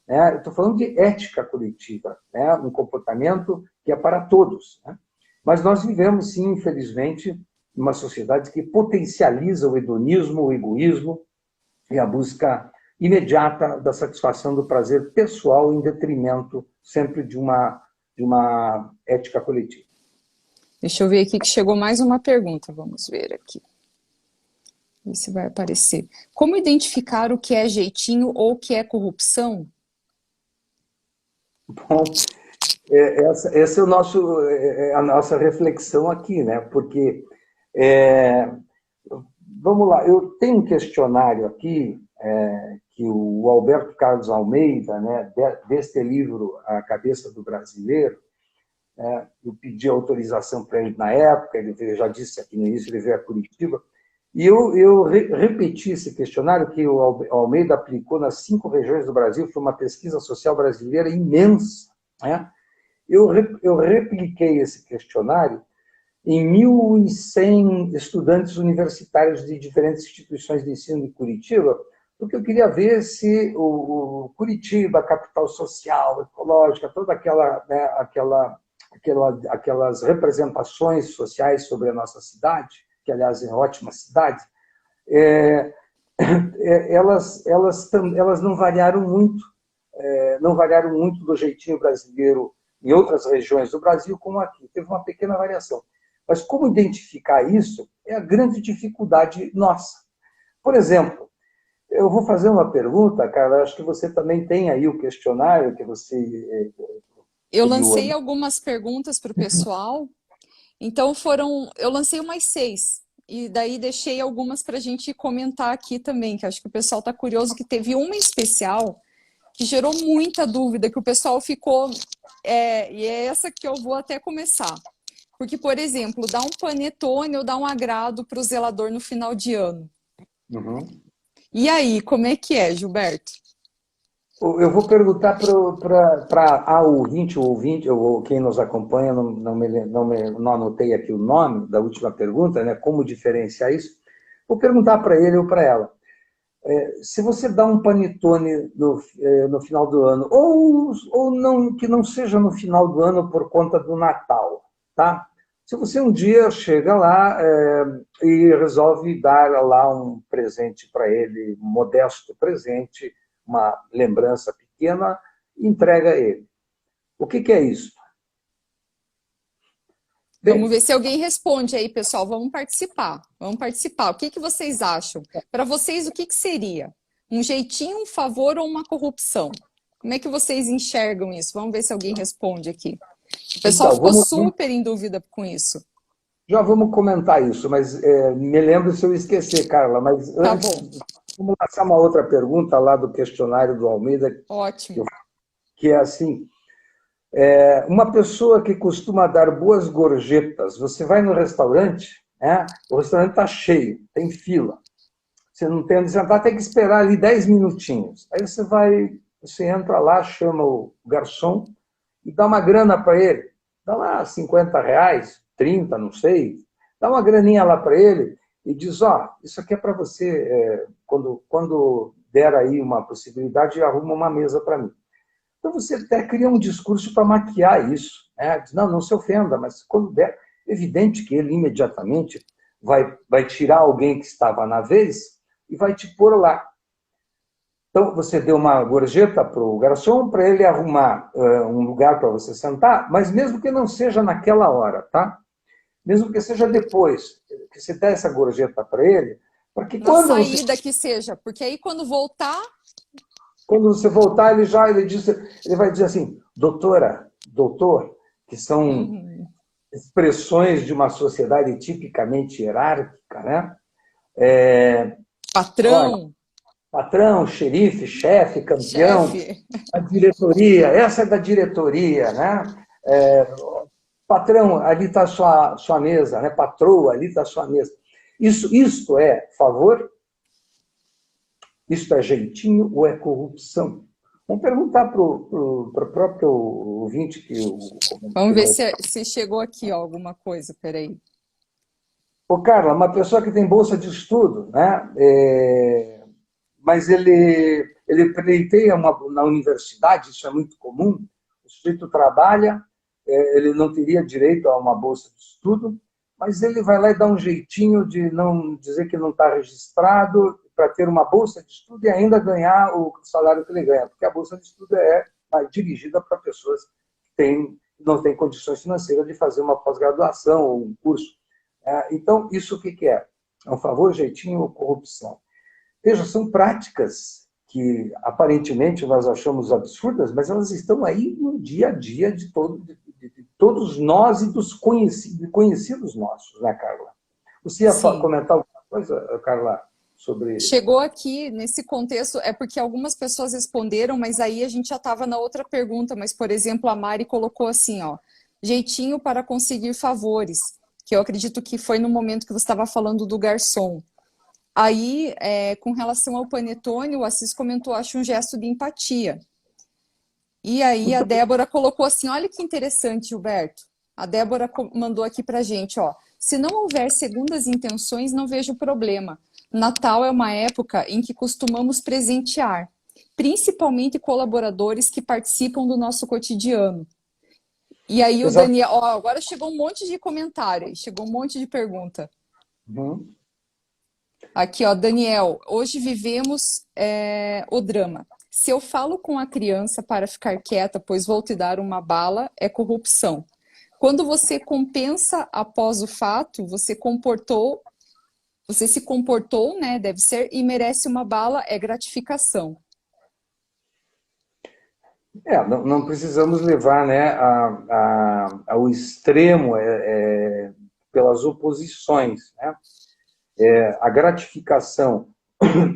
Né? Eu estou falando de ética coletiva, né? Um comportamento que é para todos. Né? Mas nós vivemos, sim, infelizmente, numa sociedade que potencializa o hedonismo, o egoísmo e a busca imediata da satisfação do prazer pessoal em detrimento sempre de uma ética coletiva. Deixa eu ver aqui que chegou mais uma pergunta, vamos ver aqui. Ver se vai aparecer. Como identificar o que é jeitinho ou o que é corrupção? Bom, essa é a nossa reflexão aqui, né? Porque, vamos lá, eu tenho um questionário aqui, que o Alberto Carlos Almeida, né, deste livro A Cabeça do Brasileiro, eu pedi autorização para ele na época, ele já disse aqui no início, ele veio a Curitiba, e eu repeti esse questionário que o Almeida aplicou nas 5 regiões do Brasil, foi uma pesquisa social brasileira imensa. Né? Eu repliquei esse questionário em 1.100 estudantes universitários de diferentes instituições de ensino de Curitiba, porque eu queria ver se o Curitiba, capital social, ecológica, toda aquelas representações sociais sobre a nossa cidade, que, aliás, é uma ótima cidade, elas não variaram muito. Não variaram muito do jeitinho brasileiro em outras regiões do Brasil como aqui. Teve uma pequena variação. Mas como identificar isso é a grande dificuldade nossa. Por exemplo, eu vou fazer uma pergunta, cara, acho que você também tem aí o questionário que você Eu pediu. lancei algumas perguntas para o pessoal, então eu lancei umas 6, e daí deixei algumas para a gente comentar aqui também, que acho que o pessoal está curioso, que teve uma em especial que gerou muita dúvida, que o pessoal ficou, e é essa que eu vou até começar. Porque, por exemplo, dá um panetone ou dá um agrado para o zelador no final de ano. Uhum. E aí, como é que é, Gilberto? Eu vou perguntar para a ouvinte, o ouvinte, ou quem nos acompanha, não anotei aqui o nome da última pergunta, né? Como diferenciar isso? Vou perguntar para ele ou para ela. Se você dá um panetone no final do ano, ou não, que não seja no final do ano por conta do Natal, tá? Se você um dia chega lá e resolve dar lá um presente para ele, um modesto presente, uma lembrança pequena, entrega a ele. O que é isso? Vamos Bem, ver se alguém responde aí, pessoal. Vamos participar. Vamos participar. O que que vocês acham? Para vocês, o que que seria? Um jeitinho, um favor ou uma corrupção? Como é que vocês enxergam isso? Vamos ver se alguém responde aqui. O pessoal então, ficou super em dúvida com isso. já vamos comentar isso, mas me lembro se eu esquecer, Carla, mas Tá antes, bom. vamos lançar uma outra pergunta lá do questionário do Almeida, Ótimo. que é assim, uma pessoa que costuma dar boas gorjetas, você vai no restaurante, né? O restaurante está cheio, tem fila, você não tem onde sentar, tem que esperar ali 10 minutinhos. Aí você entra lá, chama o garçom e dá uma grana para ele. Dá lá R$ 50, 30, não sei. Dá uma graninha lá para ele e diz, isso aqui é para você, quando der aí uma possibilidade, arruma uma mesa para mim. Então você até cria um discurso para maquiar isso. Né? Diz, não se ofenda, mas quando der, é evidente que ele imediatamente vai tirar alguém que estava na vez e vai te pôr lá. Então, você deu uma gorjeta para o garçom para ele arrumar um lugar para você sentar, mas mesmo que não seja naquela hora, tá? Mesmo que seja depois, que você dê essa gorjeta para ele, para que Na saída que seja, porque aí quando voltar. quando você voltar, ele vai dizer assim, doutora, doutor, que são expressões de uma sociedade tipicamente hierárquica, né? Patrão, Patrão, xerife, chefe, campeão, chefe. a diretoria, essa é da diretoria, né? Patrão, ali está a sua mesa, né? Patroa, ali está a sua mesa. Isto é favor? Isto é jeitinho ou é corrupção? Vamos perguntar para o próprio ouvinte que Vamos ver se chegou aqui ó, alguma coisa, peraí. Ô, Carla, uma pessoa que tem bolsa de estudo, né? Mas ele pleiteia na universidade, isso é muito comum, o sujeito trabalha, ele não teria direito a uma bolsa de estudo, mas ele vai lá e dá um jeitinho de não dizer que não está registrado para ter uma bolsa de estudo e ainda ganhar o salário que ele ganha, porque a bolsa de estudo é dirigida para pessoas que não têm condições financeiras de fazer uma pós-graduação ou um curso. Então, isso o que é? É um favor, jeitinho ou corrupção? Veja, são práticas que aparentemente nós achamos absurdas, mas elas estão aí no dia a dia de todos nós e dos conhecidos nossos, né, Carla? Você ia Sim. comentar alguma coisa, Carla, sobre... Chegou aqui nesse contexto, é porque algumas pessoas responderam, mas aí a gente já estava na outra pergunta. Mas, por exemplo, a Mari colocou assim, ó, jeitinho para conseguir favores, que eu acredito que foi no momento que você estava falando do garçom. Aí, com relação ao panetone, o Assis comentou, acho um gesto de empatia. E aí a Débora colocou assim, olha que interessante, Gilberto. A Débora mandou aqui pra gente, ó. Se não houver segundas intenções, não vejo problema. Natal é uma época em que costumamos presentear, principalmente colaboradores que participam do nosso cotidiano. E aí o Exato. Daniel, ó, agora chegou um monte de comentário, chegou um monte de pergunta. Aqui, ó, Daniel, hoje vivemos o drama. Se eu falo com a criança para ficar quieta, pois vou te dar uma bala, é corrupção. Quando você compensa após o fato, você se comportou, né, deve ser, e merece uma bala, é gratificação. Não precisamos levar, né, ao extremo pelas oposições, né? A gratificação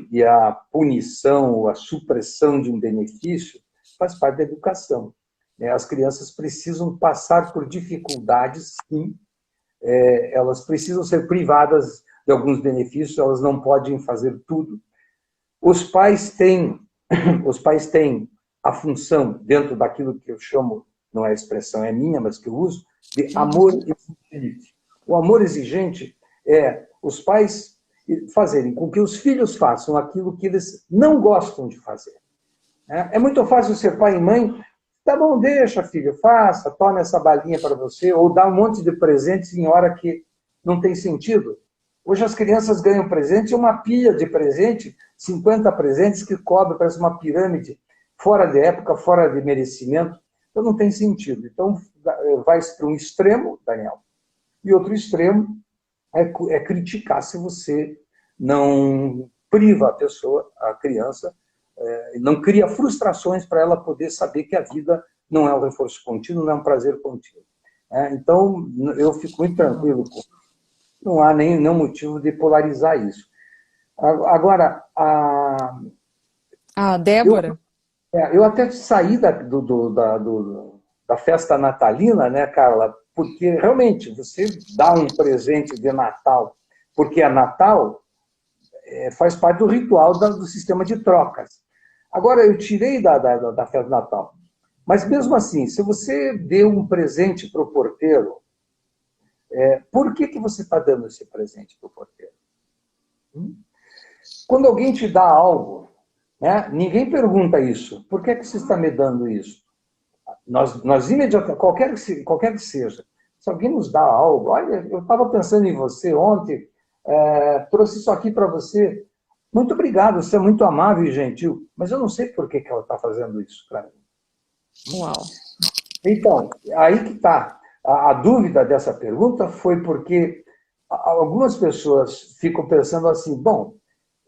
e a punição, ou a supressão de um benefício faz parte da educação, né? As crianças precisam passar por dificuldades, sim, elas precisam ser privadas de alguns benefícios, elas não podem fazer tudo. Os pais têm a função, dentro daquilo que eu chamo, não é a expressão, é minha, mas que eu uso, de amor exigente. O amor exigente é os pais fazerem com que os filhos façam aquilo que eles não gostam de fazer. É muito fácil ser pai e mãe, tá bom, deixa, filho, faça, tome essa balinha para você, ou dá um monte de presentes em hora que não tem sentido. Hoje as crianças ganham presente, uma pilha de presente, 50 presentes que cobre, parece uma pirâmide, fora de época, fora de merecimento, então não tem sentido. Então vai-se para um extremo, Daniel, e outro extremo é criticar se você não priva a pessoa, a criança, não cria frustrações para ela poder saber que a vida não é um reforço contínuo, não é um prazer contínuo. Então, eu fico muito tranquilo com isso. Não há nenhum motivo de polarizar isso. Agora, Débora? eu até saí da festa natalina, né, Carla? Porque, realmente, você dá um presente de Natal, porque é Natal, faz parte do ritual do sistema de trocas. Agora, eu tirei da festa de Natal. Mas, mesmo assim, se você deu um presente para o porteiro, por que você está dando esse presente para o porteiro? Quando alguém te dá algo, né, ninguém pergunta isso. Por que você está me dando isso? Nós imediatamente, qualquer que seja, se alguém nos dá algo, olha, eu estava pensando em você ontem, trouxe isso aqui para você. Muito obrigado, você é muito amável e gentil, mas eu não sei por que ela está fazendo isso para mim. Uau. Então, aí que está. A dúvida dessa pergunta foi porque algumas pessoas ficam pensando assim, bom,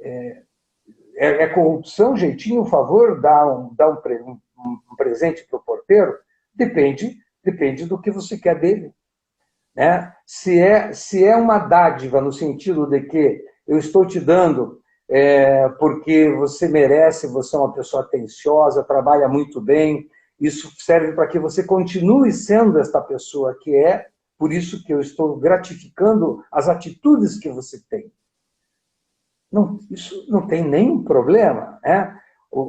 é corrupção, jeitinho, favor, dar um presente para o porteiro? Depende do que você quer dele. Né? Se é uma dádiva no sentido de que eu estou te dando porque você merece, você é uma pessoa atenciosa, trabalha muito bem, isso serve para que você continue sendo esta pessoa que é, por isso que eu estou gratificando as atitudes que você tem. Não, isso não tem nenhum problema, né?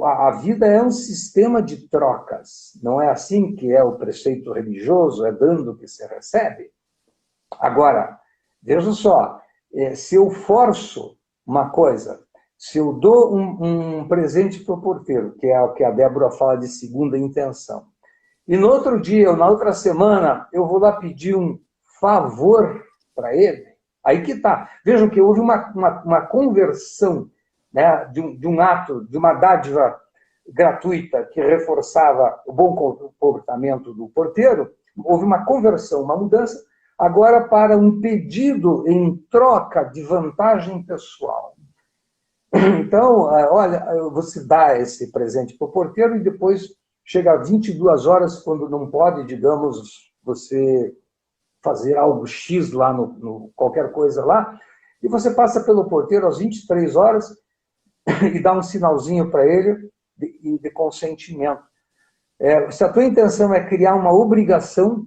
A vida é um sistema de trocas. Não é assim que é o preceito religioso, é dando que se recebe. Agora, veja só, se eu forço uma coisa, se eu dou um presente para o porteiro, que é o que a Débora fala de segunda intenção, e no outro dia, ou na outra semana, eu vou lá pedir um favor para ele, aí que está. Vejam que houve uma conversão, né, de um ato, de uma dádiva gratuita que reforçava o bom comportamento do porteiro, houve uma conversão, uma mudança, agora para um pedido em troca de vantagem pessoal. Então, olha, você dá esse presente para o porteiro e depois chega a 22 horas, quando não pode, digamos, você fazer algo X lá, qualquer coisa lá, e você passa pelo porteiro às 23 horas e dá um sinalzinho para ele de consentimento. Se a tua intenção é criar uma obrigação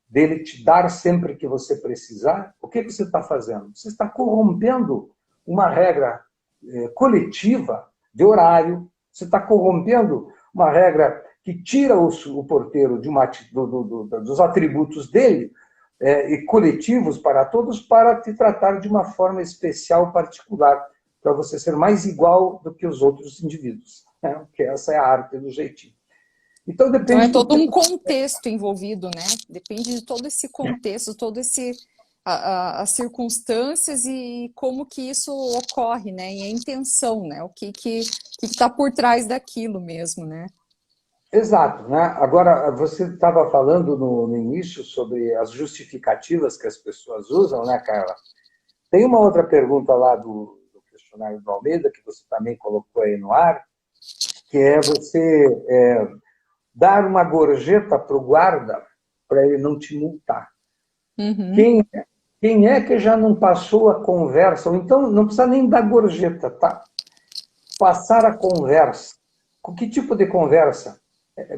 dele te dar sempre que você precisar, o que você está fazendo? Você está corrompendo uma regra coletiva de horário, você está corrompendo uma regra que tira o porteiro dos atributos dele, e coletivos para todos, para te tratar de uma forma especial, particular, para você ser mais igual do que os outros indivíduos. Né? Porque essa é a arte do jeitinho. Então, depende todo um contexto envolvido, né? Depende de todo esse contexto, todo esse as circunstâncias e como que isso ocorre, né? E a intenção, né? O que está por trás daquilo mesmo, né? Exato, né? Agora, você estava falando no início sobre as justificativas que as pessoas usam, né, Carla? Tem uma outra pergunta lá do questionário do Almeida, que você também colocou aí no ar, que é você dar uma gorjeta para o guarda para ele não te multar. Uhum. Quem, quem é que já não passou a conversa? Ou então, não precisa nem dar gorjeta, tá? Passar a conversa. Com que tipo de conversa?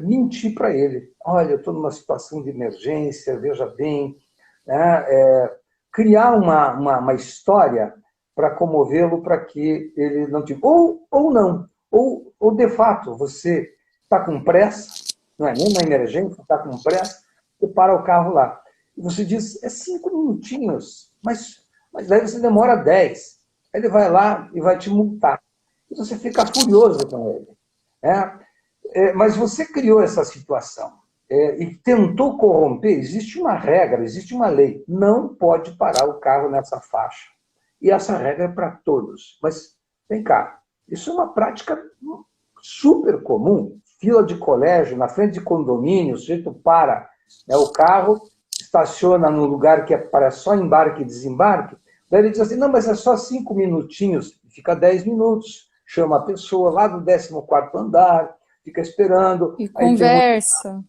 Mentir para ele. Olha, eu estou numa situação de emergência, veja bem. Né? Criar uma história para comovê-lo para que ele não te... Ou não. Ou, de fato, você está com pressa, não é nem uma emergência, está com pressa, você para o carro lá. E você diz, é 5 minutinhos, mas daí você demora 10. Aí ele vai lá e vai te multar. E você fica furioso com ele. Né? Mas você criou essa situação e tentou corromper. Existe uma regra, existe uma lei. Não pode parar o carro nessa faixa. E essa regra é para todos. Mas, vem cá, isso é uma prática super comum. Fila de colégio, na frente de condomínio, o sujeito para, né, o carro, estaciona num lugar que é para só embarque e desembarque. Daí ele diz assim, não, mas é só 5 minutinhos. Fica 10 minutos. Chama a pessoa lá do 14º andar, fica esperando, E aí tem uma conversa.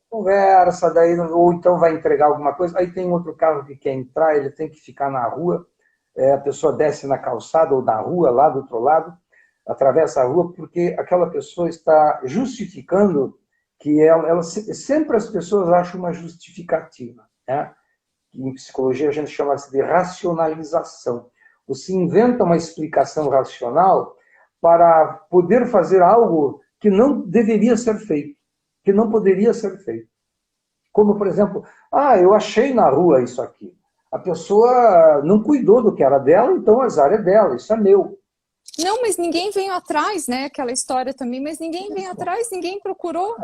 conversa, daí, ou então vai entregar alguma coisa, aí tem outro carro que quer entrar, ele tem que ficar na rua, a pessoa desce na calçada ou na rua, lá do outro lado, atravessa a rua, porque aquela pessoa está justificando que sempre as pessoas acham uma justificativa, né? Em psicologia a gente chama isso de racionalização. Você inventa uma explicação racional para poder fazer algo que não deveria ser feito, que não poderia ser feito. Como, por exemplo, eu achei na rua isso aqui. A pessoa não cuidou do que era dela, então a azar é dela, isso é meu. Não, mas ninguém veio atrás, né? Aquela história também, mas ninguém veio atrás, ninguém procurou.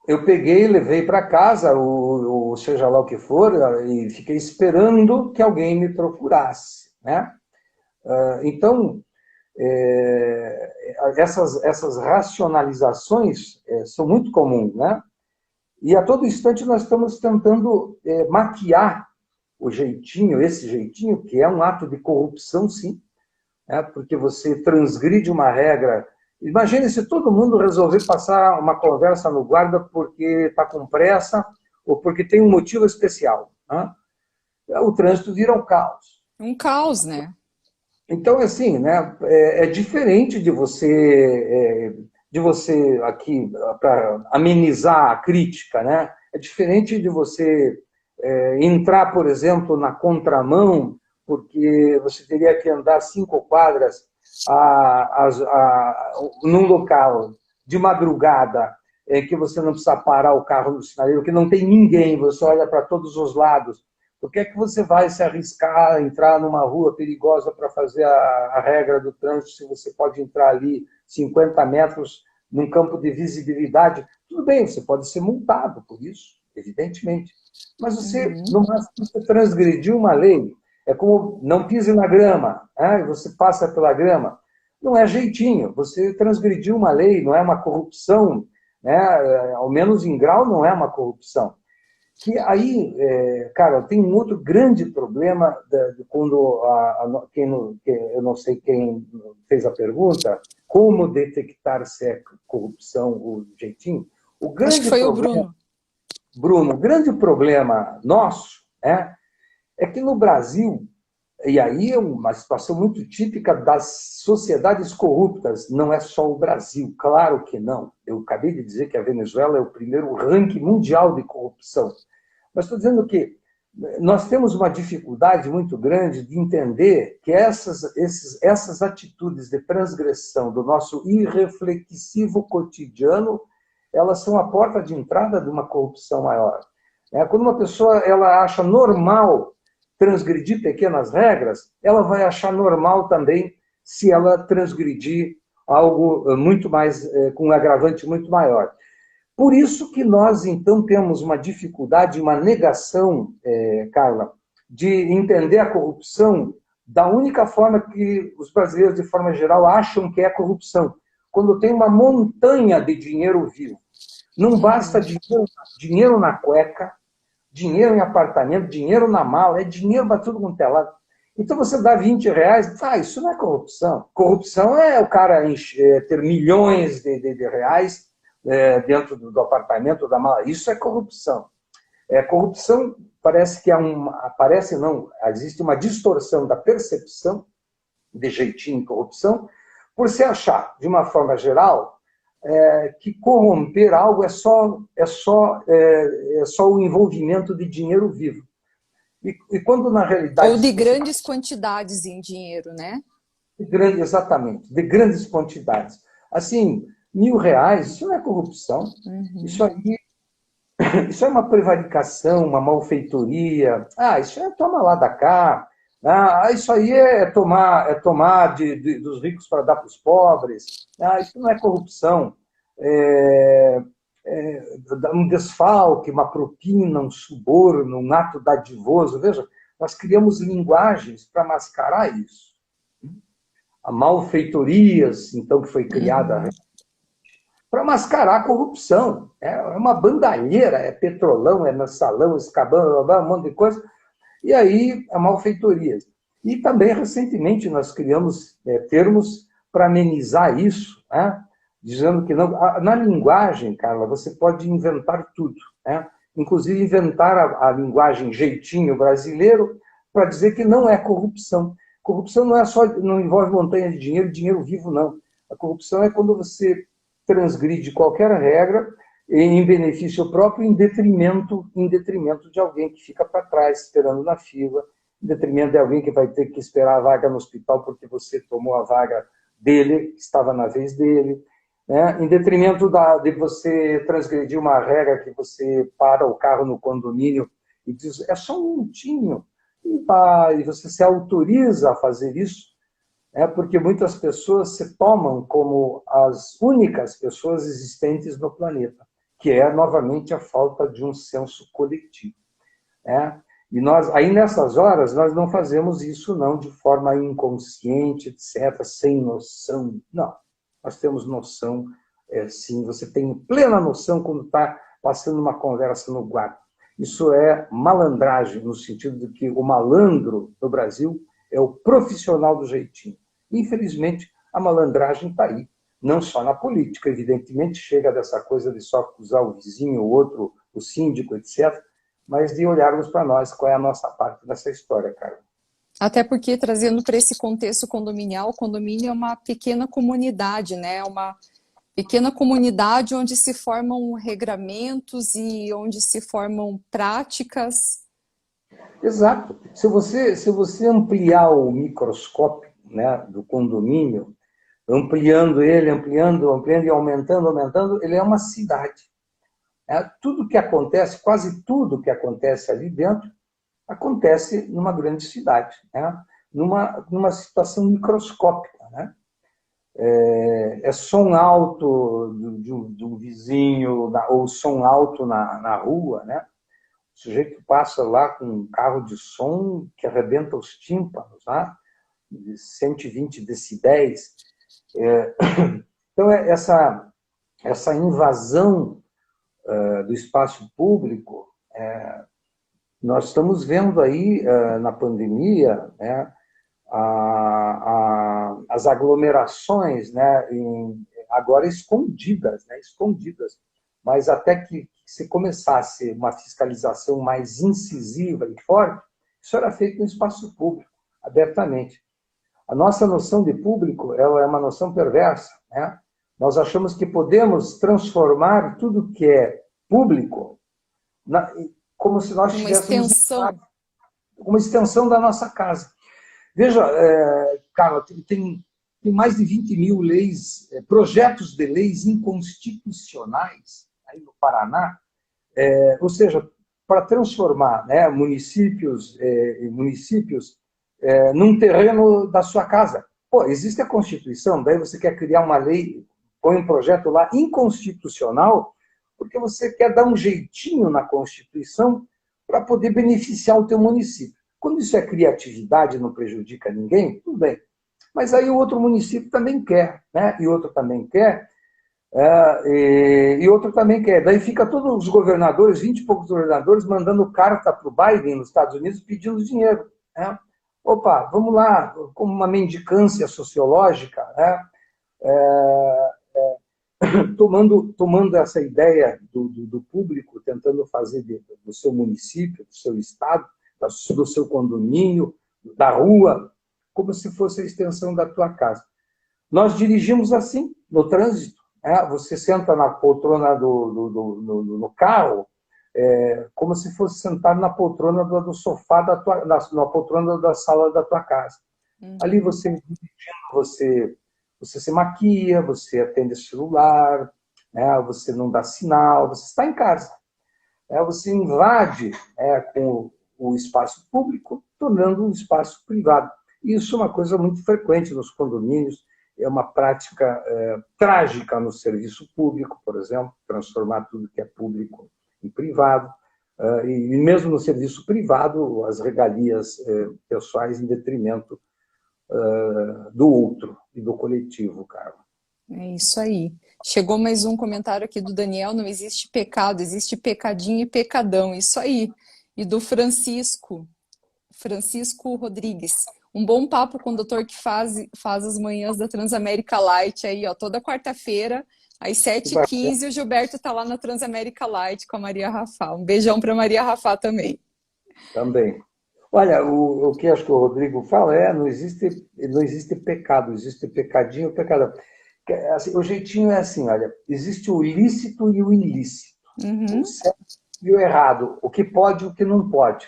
Eu peguei, levei para casa, ou seja lá o que for, e fiquei esperando que alguém me procurasse. Né? Então, essas racionalizações são muito comuns, né? E a todo instante nós estamos tentando maquiar o jeitinho, esse jeitinho, que é um ato de corrupção, sim, né? Porque você transgride uma regra. Imagine se todo mundo resolver passar uma conversa no guarda porque está com pressa ou porque tem um motivo especial. Né? O trânsito vira um caos. Um caos, né? Então, assim, né, é diferente de você aqui, para amenizar a crítica, né? É diferente de você entrar, por exemplo, na contramão, porque você teria que andar 5 quadras num local de madrugada, que você não precisa parar o carro no sinaleiro, que não tem ninguém, você olha para todos os lados. Por que é que você vai se arriscar a entrar numa rua perigosa para fazer a regra do trânsito se você pode entrar ali 50 metros num campo de visibilidade? Tudo bem, você pode ser multado por isso, evidentemente. Mas você, Uhum. no máximo, você transgrediu uma lei. É como não pise na grama, né? Você passa pela grama. Não é jeitinho, você transgrediu uma lei, não é uma corrupção, né? Ao menos em grau não é uma corrupção. Que aí, cara, tem um outro grande problema quando eu não sei quem fez a pergunta, como detectar se é corrupção ou jeitinho. O Acho que grande foi o problema, Bruno. Bruno, o grande problema nosso é que no Brasil, e aí é uma situação muito típica das sociedades corruptas, não é só o Brasil, claro que não. Eu acabei de dizer que a Venezuela é o primeiro ranking mundial de corrupção. Mas estou dizendo que nós temos uma dificuldade muito grande de entender que essas atitudes de transgressão do nosso irreflexivo cotidiano, elas são a porta de entrada de uma corrupção maior. Quando uma pessoa ela acha normal transgredir pequenas regras, ela vai achar normal também se ela transgredir algo muito mais, com um agravante muito maior. Por isso que nós, então, temos uma dificuldade, uma negação, Carla, de entender a corrupção da única forma que os brasileiros, de forma geral, acham que é corrupção. Quando tem uma montanha de dinheiro vivo. Não basta dinheiro na cueca, dinheiro em apartamento, dinheiro na mala, é dinheiro para tudo quanto é lado. Então você dá 20 reais, isso não é corrupção. Corrupção é o cara ter milhões de reais dentro do apartamento, da mala. Isso é corrupção. Corrupção parece que parece não, existe uma distorção da percepção de jeitinho em corrupção, por se achar, de uma forma geral, que corromper algo é só o envolvimento de dinheiro vivo. E quando, na realidade... Ou de grandes quantidades em dinheiro, né? Exatamente, de grandes quantidades. Assim, R$1.000, isso não é corrupção. Uhum. Isso é uma prevaricação, uma malfeitoria. Isso é toma lá da cá. Isso aí é tomar dos ricos para dar para os pobres. Isso não é corrupção. Um desfalque, uma propina, um suborno, um ato dadivoso. Veja, nós criamos linguagens para mascarar isso. A malfeitorias, então, que foi criada para mascarar a corrupção. É uma bandalheira, é petrolão, é mensalão, escabão, um monte de coisa. E aí, a malfeitorias. E também, recentemente, nós criamos termos para amenizar isso, dizendo que não. Na linguagem, Carla, você pode inventar tudo. Inclusive, inventar a linguagem jeitinho brasileiro para dizer que não é corrupção. Corrupção não envolve montanha de dinheiro vivo, não. A corrupção é quando você transgride qualquer regra em benefício próprio, em detrimento de alguém que fica para trás, esperando na fila, em detrimento de alguém que vai ter que esperar a vaga no hospital porque você tomou a vaga dele, que estava na vez dele, em detrimento de você transgredir uma regra que você para o carro no condomínio e diz, é só um minutinho, e você se autoriza a fazer isso, porque muitas pessoas se tomam como as únicas pessoas existentes no planeta, que é, novamente, a falta de um senso coletivo. E nós, aí nessas horas, nós não fazemos isso não de forma inconsciente, etc., sem noção. Não, nós temos noção, sim, você tem plena noção quando está passando uma conversa no guarda. Isso é malandragem, no sentido de que o malandro do Brasil é o profissional do jeitinho. Infelizmente, a malandragem está aí. Não só na política, evidentemente, chega dessa coisa de só acusar o vizinho, o outro, o síndico, etc., mas de olharmos para nós, qual é a nossa parte dessa história, cara. Até porque, trazendo para esse contexto condominial, o condomínio é uma pequena comunidade, né? Uma pequena comunidade onde se formam regramentos e onde se formam práticas. Exato. Se você ampliar o microscópio, do condomínio, ampliando ele, ampliando e aumentando, ele é uma cidade. Tudo que acontece, quase tudo que acontece ali dentro, acontece numa grande cidade, numa situação microscópica. É som alto de um vizinho, ou som alto na rua, O sujeito passa lá com um carro de som que arrebenta os tímpanos, de 120 decibéis. Então, essa invasão do espaço público, nós estamos vendo aí na pandemia, as aglomerações, agora escondidas, mas até que se começasse uma fiscalização mais incisiva e forte, isso era feito no espaço público, abertamente. A nossa noção de público ela é uma noção perversa. Nós achamos que podemos transformar tudo que é público como se nós tivéssemos uma extensão da nossa casa. Veja, Carla, tem mais de 20.000 leis, projetos de leis inconstitucionais aí no Paraná, ou seja, para transformar municípios num terreno da sua casa. Existe a Constituição, daí você quer criar uma lei, põe um projeto lá inconstitucional, porque você quer dar um jeitinho na Constituição para poder beneficiar o teu município. Quando isso é criatividade, não prejudica ninguém, tudo bem. Mas aí o outro município também quer, né? E outro também quer, e outro também quer. Daí fica todos os governadores, 20 e poucos governadores, mandando carta para o Biden nos Estados Unidos pedindo dinheiro, né? Opa, vamos lá, como uma mendicância sociológica, né? Tomando essa ideia do público, tentando fazer do seu município, do seu estado, do seu condomínio, da rua, como se fosse a extensão da tua casa. Nós dirigimos assim, no trânsito. Você senta na poltrona no carro, como se fosse sentar na poltrona do sofá, na poltrona da sala da tua casa. Ali você se maquia, você atende celular, né? Você não dá sinal, você está em casa. Você invade com o espaço público, tornando um espaço privado. Isso é uma coisa muito frequente nos condomínios, é uma prática trágica no serviço público, por exemplo, transformar tudo que é público em privado, e mesmo no serviço privado, as regalias pessoais em detrimento do outro e do coletivo, Carla. É isso aí. Chegou mais um comentário aqui do Daniel, não existe pecado, existe pecadinho e pecadão, isso aí. E do Francisco Rodrigues. Um bom papo com o doutor que faz as manhãs da Transamérica Light aí, ó, toda quarta-feira, às 7h15, o Gilberto tá lá na Transamérica Light com a Maria Rafá. Um beijão para Maria Rafá também. Também. Olha, o que acho que o Rodrigo fala não existe pecado, existe pecadinho e pecadão. Assim, o jeitinho é assim, olha, existe o lícito e o ilícito, o certo e o errado, o que pode e o que não pode.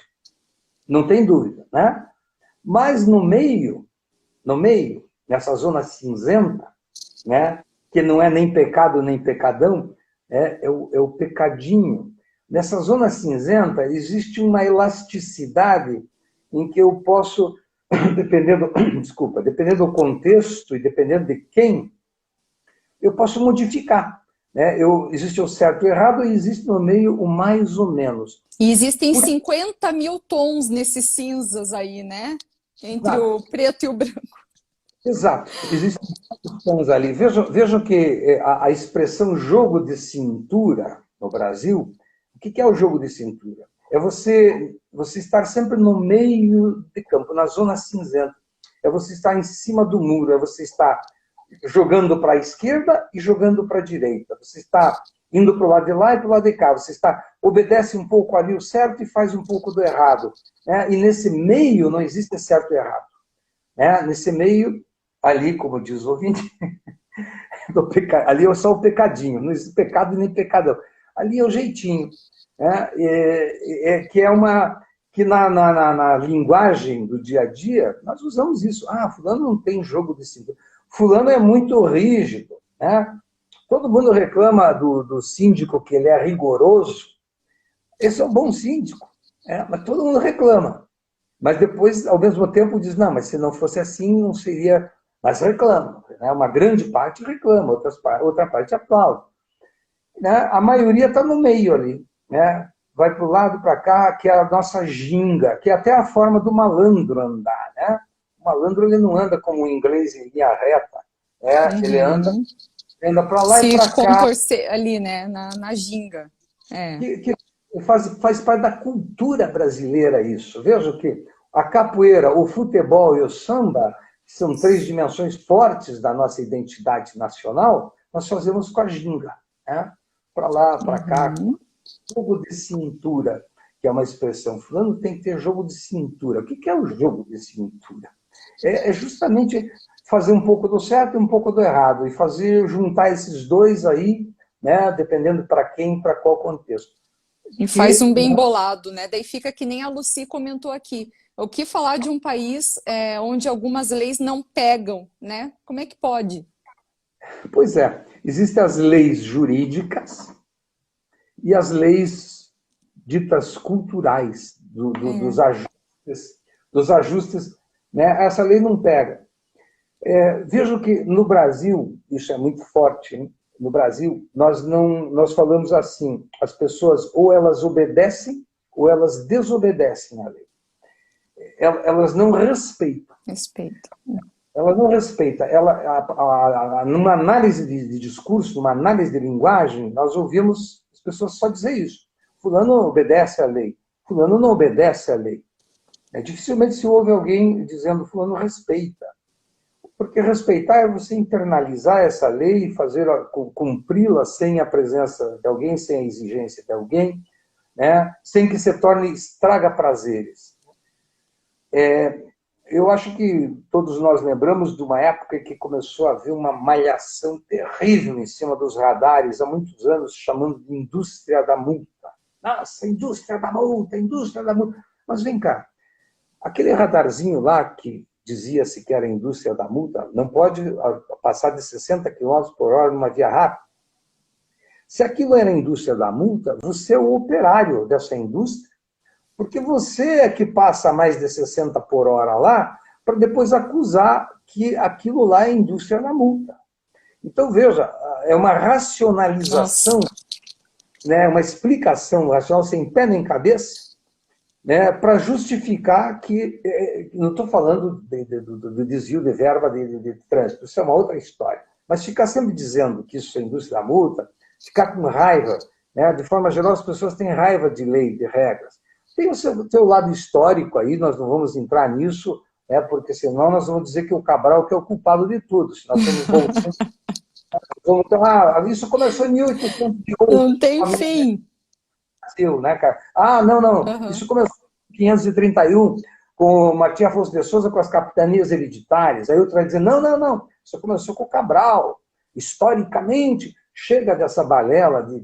Não tem dúvida, né? Mas no meio, nessa zona cinzenta, né, que não é nem pecado nem pecadão, é o pecadinho. Nessa zona cinzenta existe uma elasticidade em que eu posso, dependendo do contexto e dependendo de quem, eu posso modificar. Né? Existe o certo e o errado e existe no meio o mais ou menos. E existem 50 mil tons nesses cinzas aí, né? Entre o preto e o branco. Exato. Existem muitos tons ali. Vejam que a expressão jogo de cintura no Brasil, o que é o jogo de cintura? É você estar sempre no meio de campo, na zona cinzenta. É você estar em cima do muro, é você estar jogando para a esquerda e jogando para a direita. Você está indo para o lado de lá e para o lado de cá. Você obedece um pouco ali o certo e faz um pouco do errado. Né? E nesse meio não existe certo e errado. Né? Nesse meio, ali, como diz o ouvinte, ali é só o pecadinho. Não existe pecado nem pecadão. Ali é o jeitinho. Né? Que na linguagem do dia a dia, nós usamos isso. Fulano não tem jogo de cintura. Fulano é muito rígido. Né? Todo mundo reclama do síndico que ele é rigoroso. Esse é um bom síndico. Mas todo mundo reclama. Mas depois, ao mesmo tempo, diz, não, mas se não fosse assim, não seria... Mas reclama. Né? Uma grande parte reclama, outra parte aplaude. Né? A maioria está no meio ali. Né? Vai para o lado, para cá, que é a nossa ginga, que é até a forma do malandro andar. Né? O malandro ele não anda como o inglês em linha reta. Né? Ele anda para lá e para cá. Se contorcer ali, né? na ginga. Que faz parte da cultura brasileira isso. Veja que a capoeira, o futebol e o samba, que são 3 dimensões fortes da nossa identidade nacional, nós fazemos com a ginga. Né? Para lá, para cá. Jogo de cintura, que é uma expressão. Fulano tem que ter jogo de cintura. O que é o jogo de cintura? É justamente fazer um pouco do certo e um pouco do errado. E juntar esses dois aí, né, dependendo para quem, para qual contexto. E faz um bem bolado, né? Daí fica que nem a Lucy comentou aqui. O que falar de um país onde algumas leis não pegam, né? Como é que pode? Pois é. Existem as leis jurídicas e as leis ditas culturais, dos ajustes, né? Essa lei não pega. Vejo que no Brasil, isso é muito forte, hein? No Brasil, nós falamos assim, as pessoas ou elas obedecem ou elas desobedecem à lei. elas não respeitam. Respeito. Ela não respeita. Numa análise de discurso, numa análise de linguagem, nós ouvimos as pessoas só dizer isso. Fulano obedece à lei. Fulano não obedece à lei. Dificilmente se ouve alguém dizendo fulano respeita. Porque respeitar é você internalizar essa lei e cumpri-la sem a presença de alguém, sem a exigência de alguém, né? Sem que se torne estraga-prazeres. Eu acho que todos nós lembramos de uma época que começou a haver uma malhação terrível em cima dos radares, há muitos anos, chamando de indústria da multa. Nossa, indústria da multa, indústria da multa. Mas vem cá, aquele radarzinho lá que dizia-se que era a indústria da multa, não pode passar de 60 quilômetros por hora numa via rápida. Se aquilo era a indústria da multa, você é o operário dessa indústria, porque você é que passa mais de 60 por hora lá, para depois acusar que aquilo lá é a indústria da multa. Então, veja, é uma racionalização, né, uma explicação racional sem pé nem cabeça, né, para justificar que... Não estou falando do desvio de verba de trânsito, isso é uma outra história. Mas ficar sempre dizendo que isso é indústria da multa, ficar com raiva, né, de forma geral as pessoas têm raiva de lei, de regras. Tem o seu lado histórico aí, nós não vamos entrar nisso, né, porque senão nós vamos dizer que o Cabral que é o culpado de tudo. Se nós estamos voltando, então, isso começou em 1808. Não tem fim. Né, cara? Não. Uhum. Isso começou em 531, com Martim Afonso de Souza, com as capitanias hereditárias. Aí outro vai dizer, não. Isso começou com o Cabral. Historicamente, chega dessa balela de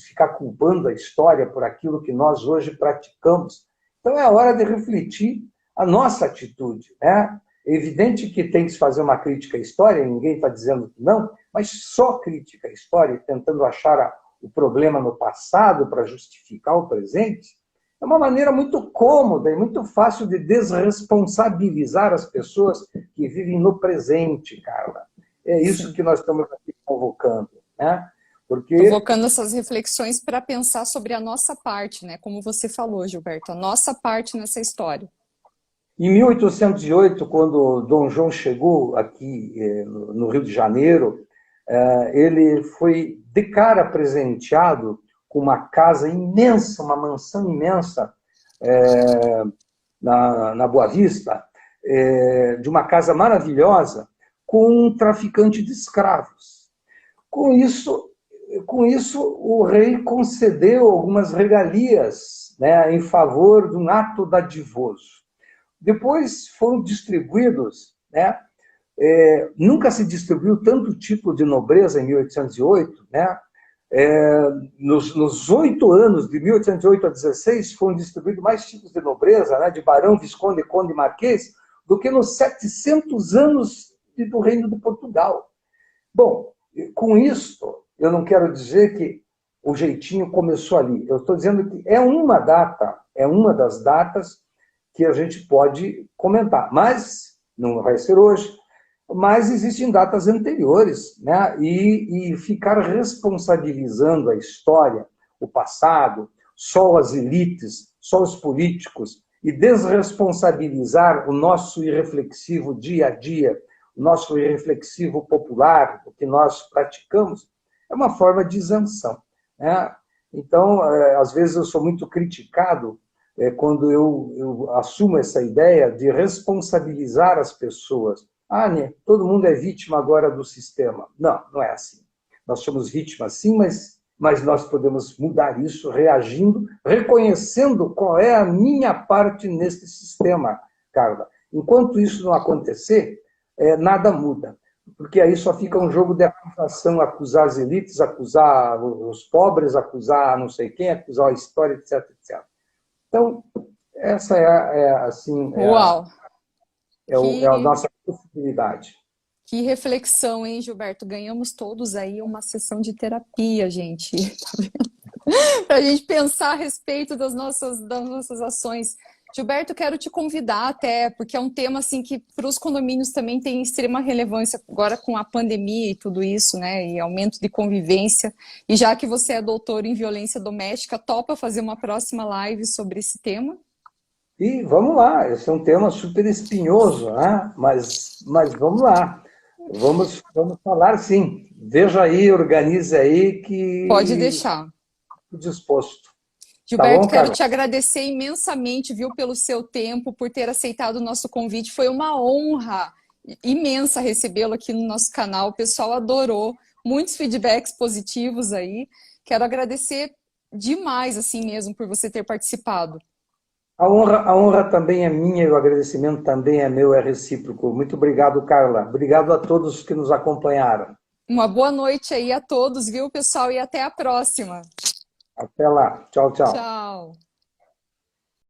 ficar culpando a história por aquilo que nós hoje praticamos. Então é hora de refletir a nossa atitude, né? É evidente que tem que se fazer uma crítica à história, ninguém está dizendo que não, mas só crítica à história, tentando achar o problema no passado para justificar o presente, é uma maneira muito cômoda e muito fácil de desresponsabilizar as pessoas que vivem no presente, Carla. É isso que nós estamos aqui convocando, né? Convocando essas reflexões para pensar sobre a nossa parte, né? Como você falou, Gilberto, a nossa parte nessa história. Em 1808, quando Dom João chegou aqui no Rio de Janeiro, ele foi de cara presenteado com uma casa imensa, uma mansão imensa na Boa Vista, de uma casa maravilhosa, com um traficante de escravos. Com isso, o rei concedeu algumas regalias, né, em favor de um ato dadivoso. Depois foram distribuídos, né, nunca se distribuiu tanto tipo de nobreza em 1808, né? Nos 8 anos, de 1808 a 16, foram distribuídos mais tipos de nobreza, né, de barão, visconde, conde e marquês, do que nos 700 anos do Reino de Portugal. Bom, com isso, eu não quero dizer que o jeitinho começou ali. Eu estou dizendo que é uma das datas que a gente pode comentar, mas não vai ser hoje. Mas existem datas anteriores, né? E ficar responsabilizando a história, o passado, só as elites, só os políticos, e desresponsabilizar o nosso irreflexivo dia a dia, o nosso irreflexivo popular, o que nós praticamos, é uma forma de isenção, né? Então, às vezes eu sou muito criticado quando eu assumo essa ideia de responsabilizar as pessoas. Né, todo mundo é vítima agora do sistema. Não, não é assim. Nós somos vítimas sim, mas nós podemos mudar isso reagindo, reconhecendo qual é a minha parte nesse sistema, Carla. Enquanto isso não acontecer, nada muda. Porque aí só fica um jogo de acusação, acusar as elites, acusar os pobres, acusar não sei quem, acusar a história, etc, etc. Então, essa assim... Uau! É a nossa possibilidade. Que reflexão, hein, Gilberto? Ganhamos todos aí uma sessão de terapia, gente. Tá vendo? Para a gente pensar a respeito das nossas ações. Gilberto, quero te convidar até, porque é um tema assim que para os condomínios também tem extrema relevância agora com a pandemia e tudo isso, né? E aumento de convivência. E já que você é doutor em violência doméstica, topa fazer uma próxima live sobre esse tema? E vamos lá, esse é um tema super espinhoso, né? Mas vamos lá, vamos falar sim. Veja aí, organize aí Pode que deixar. estou disposto. Tá Gilberto, bom, quero Carla? te agradecer imensamente, viu, pelo seu tempo, por ter aceitado o nosso convite. Foi uma honra imensa recebê-lo aqui no nosso canal. O pessoal adorou, muitos feedbacks positivos aí. Quero agradecer demais, assim mesmo, por você ter participado. A honra também é minha e o agradecimento também é meu, é recíproco. Muito obrigado, Carla. Obrigado a todos que nos acompanharam. Uma boa noite aí a todos, viu, pessoal, e até a próxima. Até lá. Tchau, tchau. Tchau.